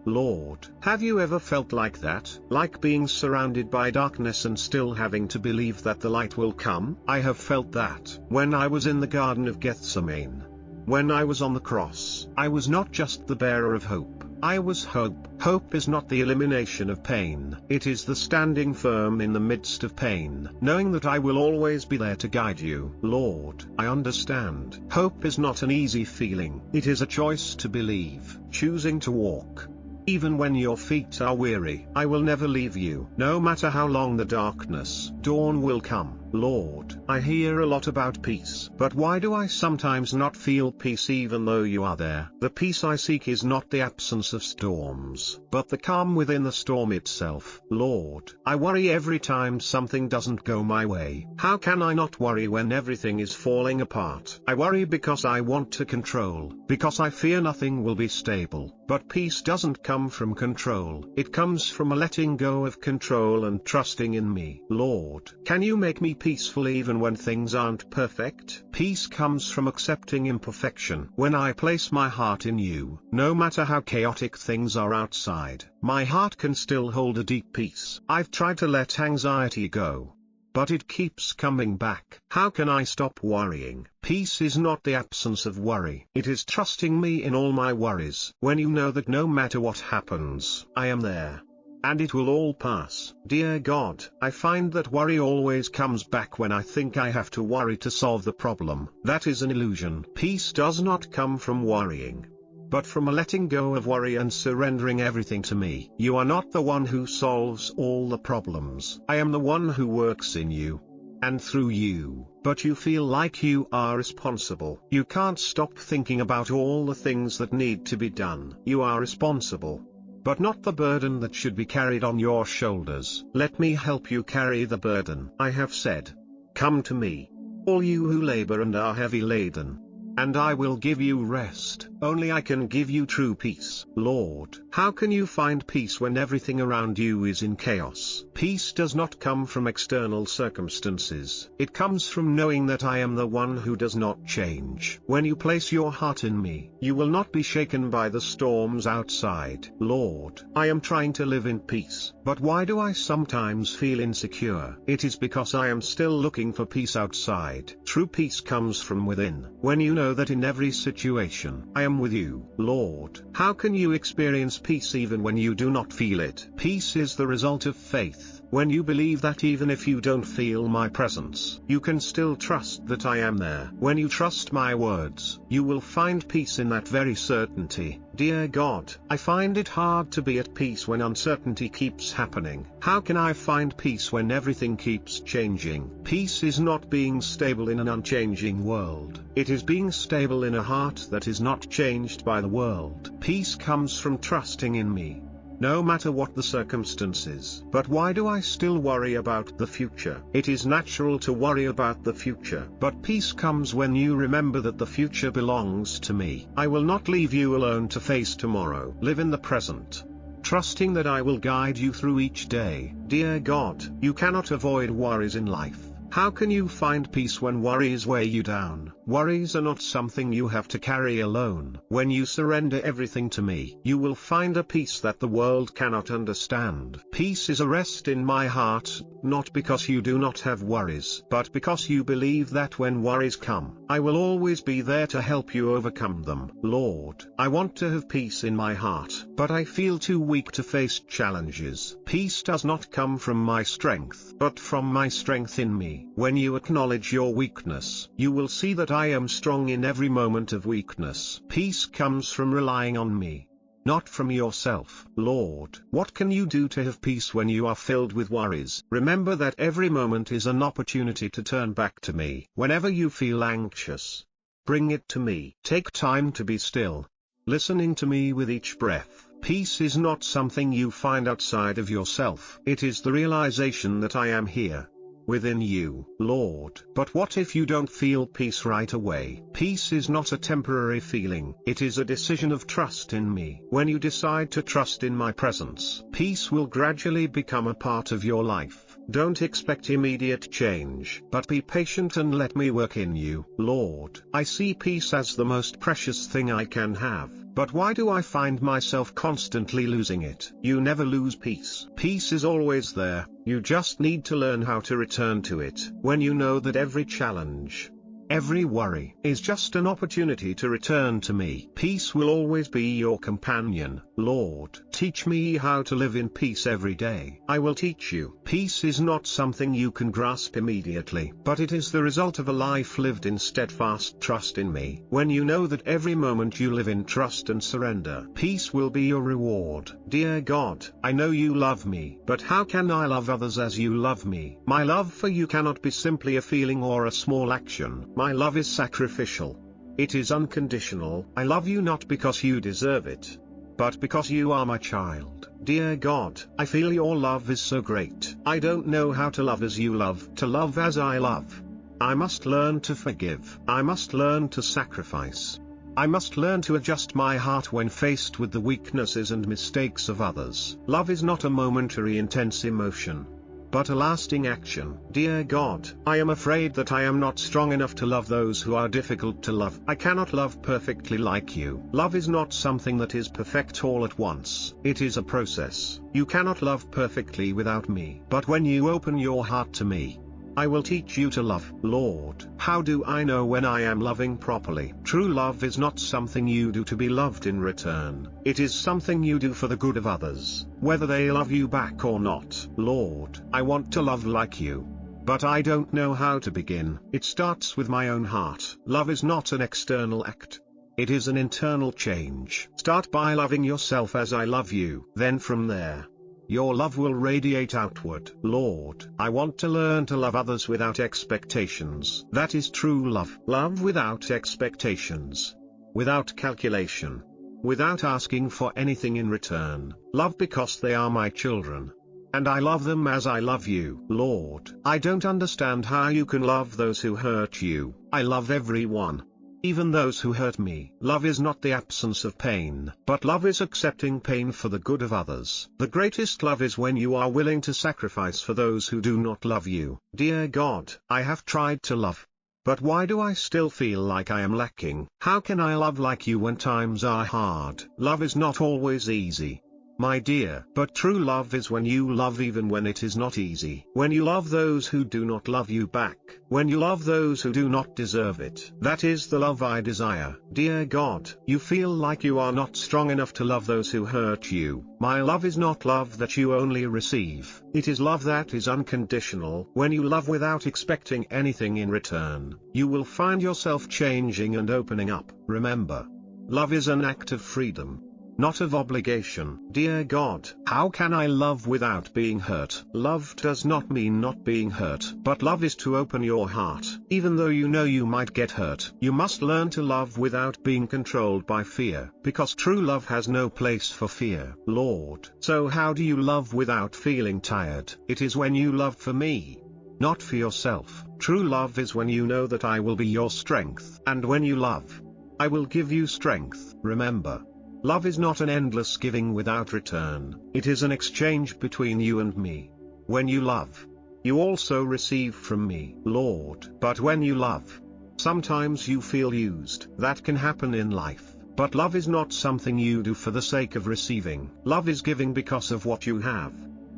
Lord, have you ever felt like that? Like being surrounded by darkness and still having to believe that the light will come? I have felt that when I was in the Garden of Gethsemane. When I was on the cross, I was not just the bearer of hope, I was hope. Hope is not the elimination of pain. It is the standing firm in the midst of pain, knowing that I will always be there to guide you. Lord, I understand. Hope is not an easy feeling. It is a choice to believe, choosing to walk, even when your feet are weary. I will never leave you. No matter how long the darkness, dawn will come. Lord, I hear a lot about peace. But why do I sometimes not feel peace even though you are there? The peace I seek is not the absence of storms, but the calm within the storm itself. Lord, I worry every time something doesn't go my way. How can I not worry when everything is falling apart? I worry because I want to control, because I fear nothing will be stable. But peace doesn't come from control. It comes from a letting go of control and trusting in me. Lord, can you make me peaceful even when things aren't perfect? Peace comes from accepting imperfection. When I place my heart in you, no matter how chaotic things are outside, my heart can still hold a deep peace. I've tried to let anxiety go, but it keeps coming back. How can I stop worrying? Peace is not the absence of worry. It is trusting me in all my worries. When you know that no matter what happens, I am there, and it will all pass. Dear God, I find that worry always comes back when I think I have to worry to solve the problem. That is an illusion. Peace does not come from worrying, but from a letting go of worry and surrendering everything to me. You are not the one who solves all the problems. I am the one who works in you and through you. But you feel like you are responsible. You can't stop thinking about all the things that need to be done. You are responsible. but not the burden that should be carried on your shoulders. Let me help you carry the burden. I have said, "Come to me, all you who labor and are heavy laden, and I will give you rest." Only I can give you true peace. Lord, how can you find peace when everything around you is in chaos? Peace does not come from external circumstances. It comes from knowing that I am the one who does not change. When you place your heart in me, you will not be shaken by the storms outside. Lord, I am trying to live in peace, but why do I sometimes feel insecure? It is because I am still looking for peace outside. True peace comes from within. When you know that in every situation, I am with you. Lord, how can you experience peace even when you do not feel it? Peace is the result of faith. When you believe that even if you don't feel my presence, you can still trust that I am there. When you trust my words, you will find peace in that very certainty. Dear God, I find it hard to be at peace when uncertainty keeps happening. How can I find peace when everything keeps changing? Peace is not being stable in an unchanging world. It is being stable in a heart that is not changed by the world. Peace comes from trusting in me, no matter what the circumstances. But why do I still worry about the future? It is natural to worry about the future, but peace comes when you remember that the future belongs to me. I will not leave you alone to face tomorrow. Live in the present, trusting that I will guide you through each day. Dear God, you cannot avoid worries in life. How can you find peace when worries weigh you down? Worries are not something you have to carry alone. When you surrender everything to me, you will find a peace that the world cannot understand. Peace is a rest in my heart, not because you do not have worries, but because you believe that when worries come, I will always be there to help you overcome them. Lord, I want to have peace in my heart, but I feel too weak to face challenges. Peace does not come from my strength, but from my strength in me. When you acknowledge your weakness, you will see that I am strong in every moment of weakness. Peace comes from relying on me, not from yourself. Lord, what can you do to have peace when you are filled with worries? Remember that every moment is an opportunity to turn back to me. Whenever you feel anxious, bring it to me. Take time to be still, listening to me with each breath. Peace is not something you find outside of yourself. It is the realization that I am here, within you. Lord, but what if you don't feel peace right away? Peace is not a temporary feeling. It is a decision of trust in me. When you decide to trust in my presence, peace will gradually become a part of your life. Don't expect immediate change, but be patient and let me work in you. Lord, I see peace as the most precious thing I can have. But why do I find myself constantly losing it? You never lose peace. Peace is always there, you just need to learn how to return to it. When you know that every challenge, every worry, is just an opportunity to return to me, peace will always be your companion. Lord, teach me how to live in peace every day. I will teach you. Peace is not something you can grasp immediately, but it is the result of a life lived in steadfast trust in me. When you know that every moment you live in trust and surrender, peace will be your reward. Dear God, I know you love me, but how can I love others as you love me? My love for you cannot be simply a feeling or a small action. My love is sacrificial. It is unconditional. I love you not because you deserve it, but because you are my child. Dear God, I feel your love is so great. I don't know how to love as you love, to love as I love. I must learn to forgive. I must learn to sacrifice. I must learn to adjust my heart when faced with the weaknesses and mistakes of others. Love is not a momentary intense emotion, but a lasting action. Dear God, I am afraid that I am not strong enough to love those who are difficult to love. I cannot love perfectly like you. Love is not something that is perfect all at once. It is a process. You cannot love perfectly without me. But when you open your heart to me, I will teach you to love. Lord, how do I know when I am loving properly? True love is not something you do to be loved in return. It is something you do for the good of others, whether they love you back or not. Lord, I want to love like you, but I don't know how to begin. It starts with my own heart. Love is not an external act. It is an internal change. Start by loving yourself as I love you. Then from there, your love will radiate outward. Lord, I want to learn to love others without expectations. That is true love. Love without expectations, without calculation, without asking for anything in return. Love because they are my children. And I love them as I love you. Lord, I don't understand how you can love those who hurt you. I love everyone, even those who hurt me. Love is not the absence of pain, but love is accepting pain for the good of others. The greatest love is when you are willing to sacrifice for those who do not love you. Dear God, I have tried to love, but why do I still feel like I am lacking? How can I love like you when times are hard? Love is not always easy, my dear, but true love is when you love even when it is not easy. When you love those who do not love you back. When you love those who do not deserve it. That is the love I desire. Dear God, you feel like you are not strong enough to love those who hurt you. My love is not love that you only receive. It is love that is unconditional. When you love without expecting anything in return, you will find yourself changing and opening up. Remember, love is an act of freedom, not of obligation. Dear God, how can I love without being hurt? Love does not mean not being hurt, but love is to open your heart. Even though you know you might get hurt, you must learn to love without being controlled by fear, because true love has no place for fear. Lord, so how do you love without feeling tired? It is when you love for me, not for yourself. True love is when you know that I will be your strength. And when you love, I will give you strength. Remember, love is not an endless giving without return. It is an exchange between you and me. When you love, you also receive from me, Lord. But when you love, sometimes you feel used. That can happen in life. But love is not something you do for the sake of receiving. Love is giving because of what you have,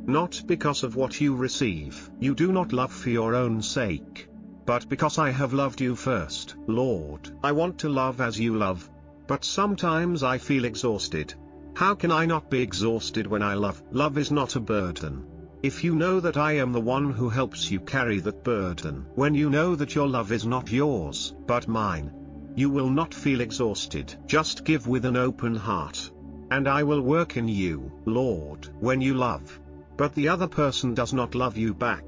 not because of what you receive. You do not love for your own sake, but because I have loved you first. Lord, I want to love as you love, but sometimes I feel exhausted. How can I not be exhausted when I love? Love is not a burden. If you know that I am the one who helps you carry that burden, when you know that your love is not yours, but mine, you will not feel exhausted. Just give with an open heart, and I will work in you. Lord, when you love, but the other person does not love you back,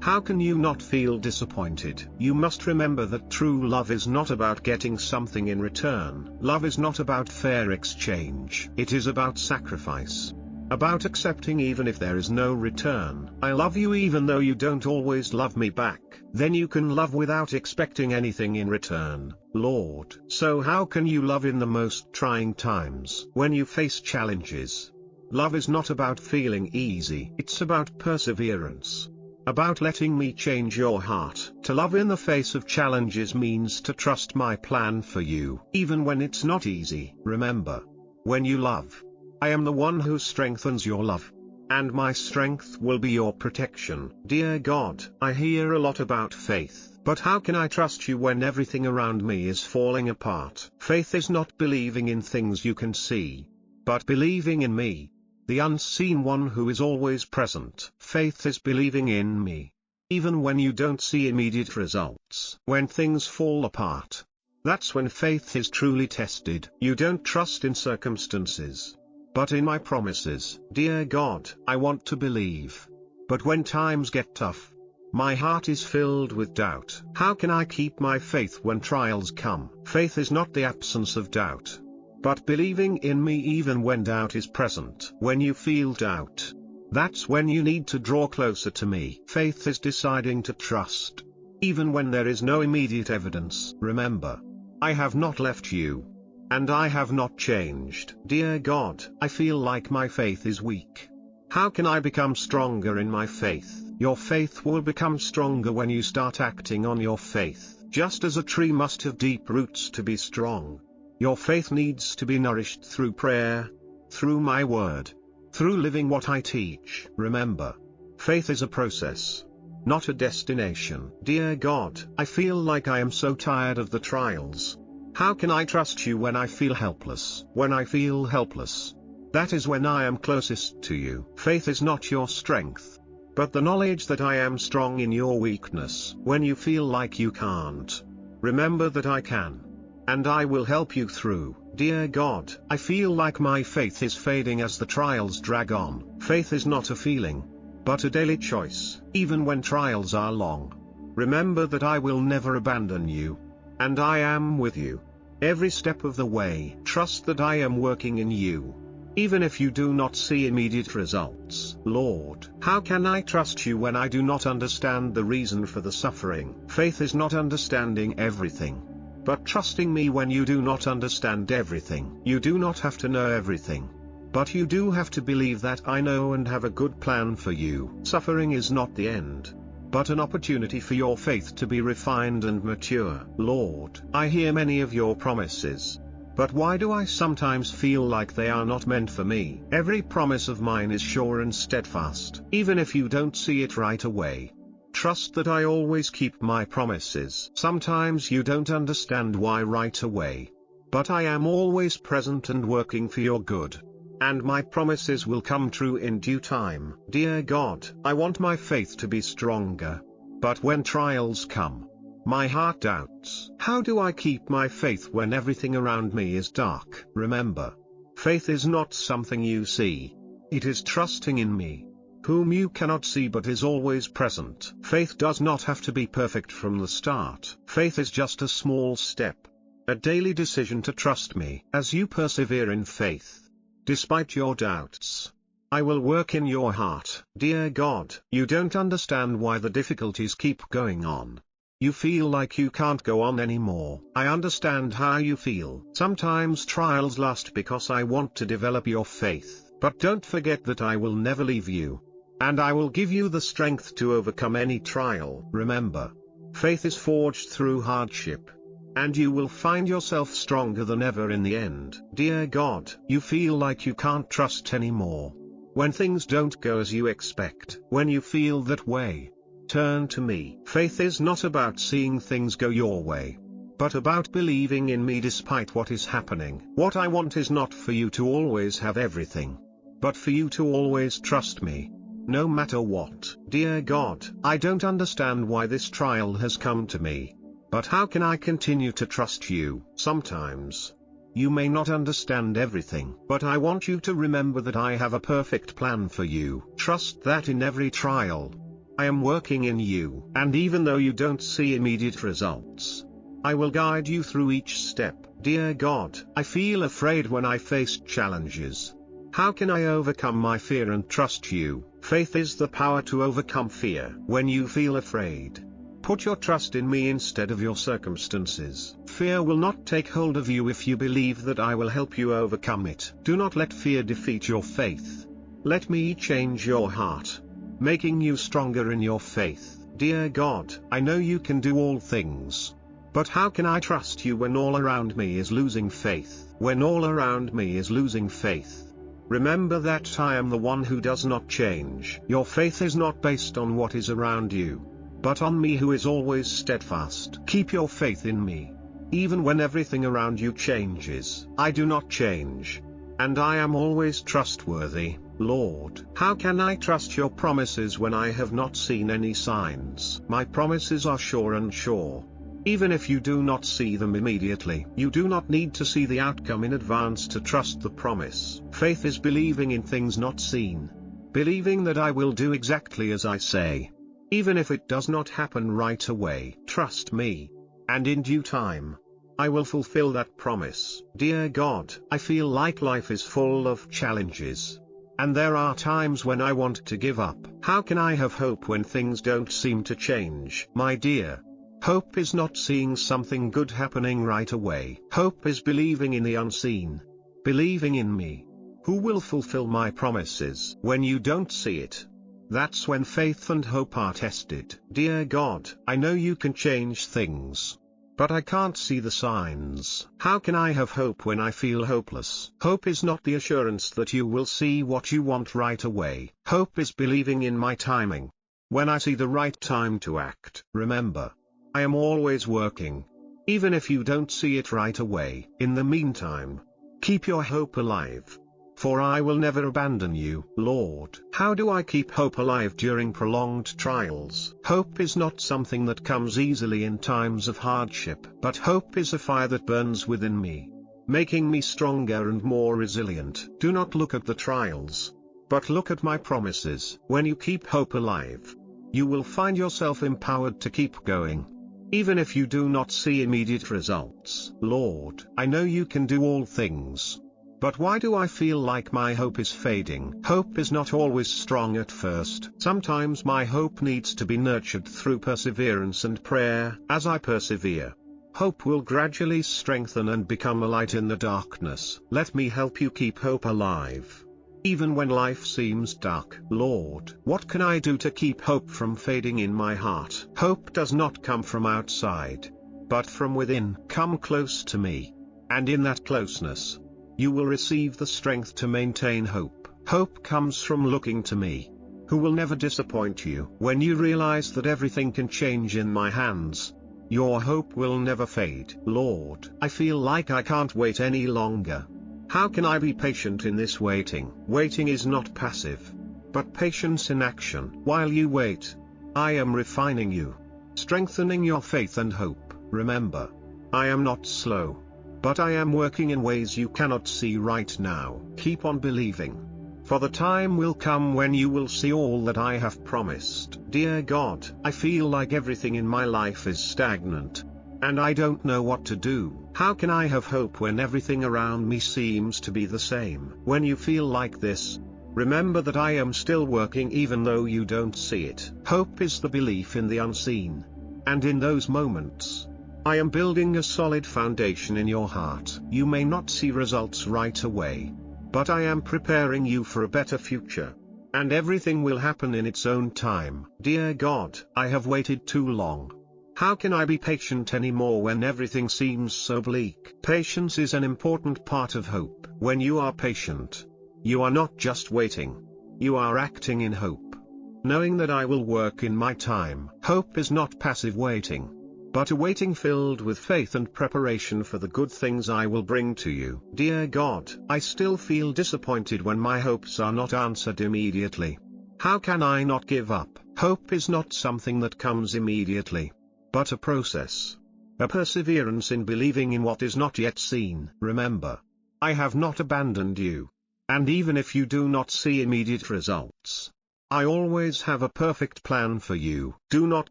how can you not feel disappointed? You must remember that true love is not about getting something in return. Love is not about fair exchange. It is about sacrifice, about accepting even if there is no return. I love you even though you don't always love me back. Then you can love without expecting anything in return, Lord. So how can you love in the most trying times? When you face challenges, love is not about feeling easy. It's about perseverance, about letting me change your heart. To love in the face of challenges means to trust my plan for you, even when it's not easy. Remember, when you love, I am the one who strengthens your love, and my strength will be your protection. Dear God, I hear a lot about faith, but how can I trust you when everything around me is falling apart? Faith is not believing in things you can see, but believing in me, the unseen one who is always present. Faith is believing in me, even when you don't see immediate results. When things fall apart, that's when faith is truly tested. You don't trust in circumstances, but in my promises. Dear God, I want to believe, but when times get tough, my heart is filled with doubt. How can I keep my faith when trials come? Faith is not the absence of doubt, but believing in me even when doubt is present. When you feel doubt, that's when you need to draw closer to me. Faith is deciding to trust, even when there is no immediate evidence. Remember, I have not left you, and I have not changed. Dear God, I feel like my faith is weak. How can I become stronger in my faith? Your faith will become stronger when you start acting on your faith. Just as a tree must have deep roots to be strong, your faith needs to be nourished through prayer, through my word, through living what I teach. Remember, faith is a process, not a destination. Dear God, I feel like I am so tired of the trials. How can I trust you when I feel helpless? When I feel helpless, that is when I am closest to you. Faith is not your strength, but the knowledge that I am strong in your weakness. When you feel like you can't, remember that I can, and I will help you through. Dear God, I feel like my faith is fading as the trials drag on. Faith is not a feeling, but a daily choice. Even when trials are long, remember that I will never abandon you, and I am with you. Every step of the way, trust that I am working in you. Even if you do not see immediate results. Lord, how can I trust you when I do not understand the reason for the suffering? Faith is not understanding everything, but trusting me when you do not understand everything. You do not have to know everything, but you do have to believe that I know and have a good plan for you. Suffering is not the end, but an opportunity for your faith to be refined and mature. Lord, I hear many of your promises, but why do I sometimes feel like they are not meant for me? Every promise of mine is sure and steadfast. Even if you don't see it right away, trust that I always keep my promises. Sometimes you don't understand why right away, but I am always present and working for your good, and my promises will come true in due time. Dear God, I want my faith to be stronger, but when trials come, my heart doubts. How do I keep my faith when everything around me is dark? Remember, faith is not something you see. It is trusting in me, whom you cannot see but is always present. Faith does not have to be perfect from the start. Faith is just a small step, a daily decision to trust me. As you persevere in faith, despite your doubts, I will work in your heart. Dear God, you don't understand why the difficulties keep going on. You feel like you can't go on anymore. I understand how you feel. Sometimes trials last because I want to develop your faith. But don't forget that I will never leave you, and I will give you the strength to overcome any trial. Remember, faith is forged through hardship, and you will find yourself stronger than ever in the end. Dear God, you feel like you can't trust anymore. When things don't go as you expect, when you feel that way, turn to me. Faith is not about seeing things go your way, but about believing in me despite what is happening. What I want is not for you to always have everything, but for you to always trust me, no matter what. Dear God, I don't understand why this trial has come to me, but how can I continue to trust you? Sometimes, you may not understand everything, but I want you to remember that I have a perfect plan for you. Trust that in every trial, I am working in you, and even though you don't see immediate results, I will guide you through each step. Dear God, I feel afraid when I face challenges. How can I overcome my fear and trust you? Faith is the power to overcome fear. When you feel afraid, put your trust in me instead of your circumstances. Fear will not take hold of you if you believe that I will help you overcome it. Do not let fear defeat your faith. Let me change your heart, making you stronger in your faith. Dear God, I know you can do all things, but how can I trust you when all around me is losing faith? When all around me is losing faith, remember that I am the one who does not change. Your faith is not based on what is around you, but on me who is always steadfast. Keep your faith in me, even when everything around you changes. I do not change, and I am always trustworthy. Lord, how can I trust your promises when I have not seen any signs? My promises are sure and sure. Even if you do not see them immediately, you do not need to see the outcome in advance to trust the promise. Faith is believing in things not seen, believing that I will do exactly as I say. Even if it does not happen right away, trust me, and in due time, I will fulfill that promise. Dear God, I feel like life is full of challenges, and there are times when I want to give up. How can I have hope when things don't seem to change? My dear, hope is not seeing something good happening right away. Hope is believing in the unseen, believing in me, who will fulfill my promises. When you don't see it, that's when faith and hope are tested. Dear God, I know you can change things, but I can't see the signs. How can I have hope when I feel hopeless? Hope is not the assurance that you will see what you want right away. Hope is believing in my timing, when I see the right time to act. Remember, I am always working, even if you don't see it right away. In the meantime, keep your hope alive, for I will never abandon you. Lord, how do I keep hope alive during prolonged trials? Hope is not something that comes easily in times of hardship, but hope is a fire that burns within me, making me stronger and more resilient. Do not look at the trials, but look at my promises. When you keep hope alive, you will find yourself empowered to keep going, Even if you do not see immediate results. Lord, I know you can do all things. But why do I feel like my hope is fading? Hope is not always strong at first. Sometimes my hope needs to be nurtured through perseverance and prayer. As I persevere, hope will gradually strengthen and become a light in the darkness. Let me help you keep hope alive. Even when life seems dark. Lord, what can I do to keep hope from fading in my heart? Hope does not come from outside, but from within. Come close to me, and in that closeness, you will receive the strength to maintain hope. Hope comes from looking to me, who will never disappoint you. When you realize that everything can change in my hands, your hope will never fade. Lord, I feel like I can't wait any longer. How can I be patient in this waiting? Waiting is not passive, but patience in action. While you wait, I am refining you, strengthening your faith and hope. Remember, I am not slow, but I am working in ways you cannot see right now. Keep on believing, for the time will come when you will see all that I have promised. Dear God, I feel like everything in my life is stagnant, and I don't know what to do. How can I have hope when everything around me seems to be the same? When you feel like this, remember that I am still working even though you don't see it. Hope is the belief in the unseen, and in those moments, I am building a solid foundation in your heart. You may not see results right away, but I am preparing you for a better future, and everything will happen in its own time. Dear God, I have waited too long. How can I be patient anymore when everything seems so bleak? Patience is an important part of hope. When you are patient, you are not just waiting, you are acting in hope, knowing that I will work in my time. Hope is not passive waiting, but a waiting filled with faith and preparation for the good things I will bring to you. Dear God, I still feel disappointed when my hopes are not answered immediately. How can I not give up? Hope is not something that comes immediately, but a process, a perseverance in believing in what is not yet seen. Remember, I have not abandoned you, and even if you do not see immediate results, I always have a perfect plan for you. Do not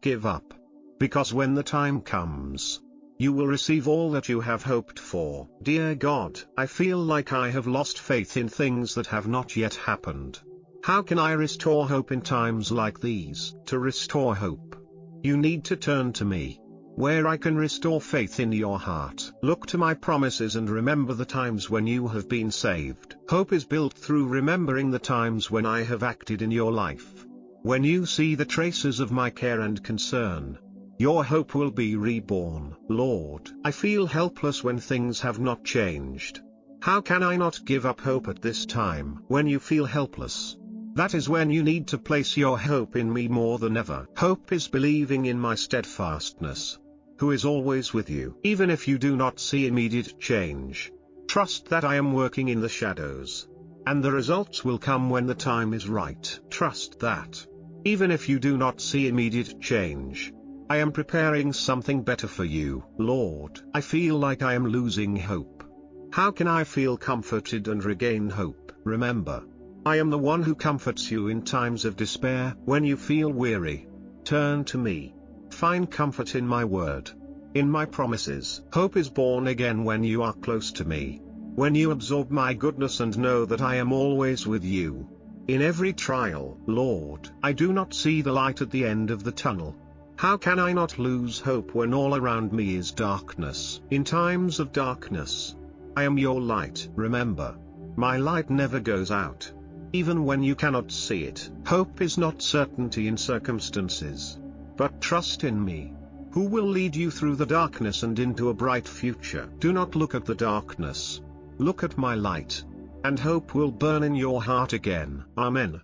give up, because when the time comes, you will receive all that you have hoped for. Dear God, I feel like I have lost faith in things that have not yet happened. How can I restore hope in times like these? To restore hope, you need to turn to me, where I can restore faith in your heart. Look to my promises and remember the times when you have been saved. Hope is built through remembering the times when I have acted in your life. When you see the traces of my care and concern, your hope will be reborn. Lord, I feel helpless when things have not changed. How can I not give up hope at this time? When you feel helpless, that is when you need to place your hope in me more than ever. Hope is believing in my steadfastness, who is always with you. Even if you do not see immediate change, trust that I am working in the shadows, and the results will come when the time is right. Trust that, even if you do not see immediate change, I am preparing something better for you. Lord, I feel like I am losing hope. How can I feel comforted and regain hope? Remember, I am the one who comforts you in times of despair. When you feel weary, turn to me. Find comfort in my word, in my promises. Hope is born again when you are close to me, when you absorb my goodness and know that I am always with you, in every trial. Lord, I do not see the light at the end of the tunnel. How can I not lose hope when all around me is darkness? In times of darkness, I am your light. Remember, my light never goes out, even when you cannot see it. Hope is not certainty in circumstances, but trust in me, who will lead you through the darkness and into a bright future. Do not look at the darkness, look at my light, and hope will burn in your heart again. Amen.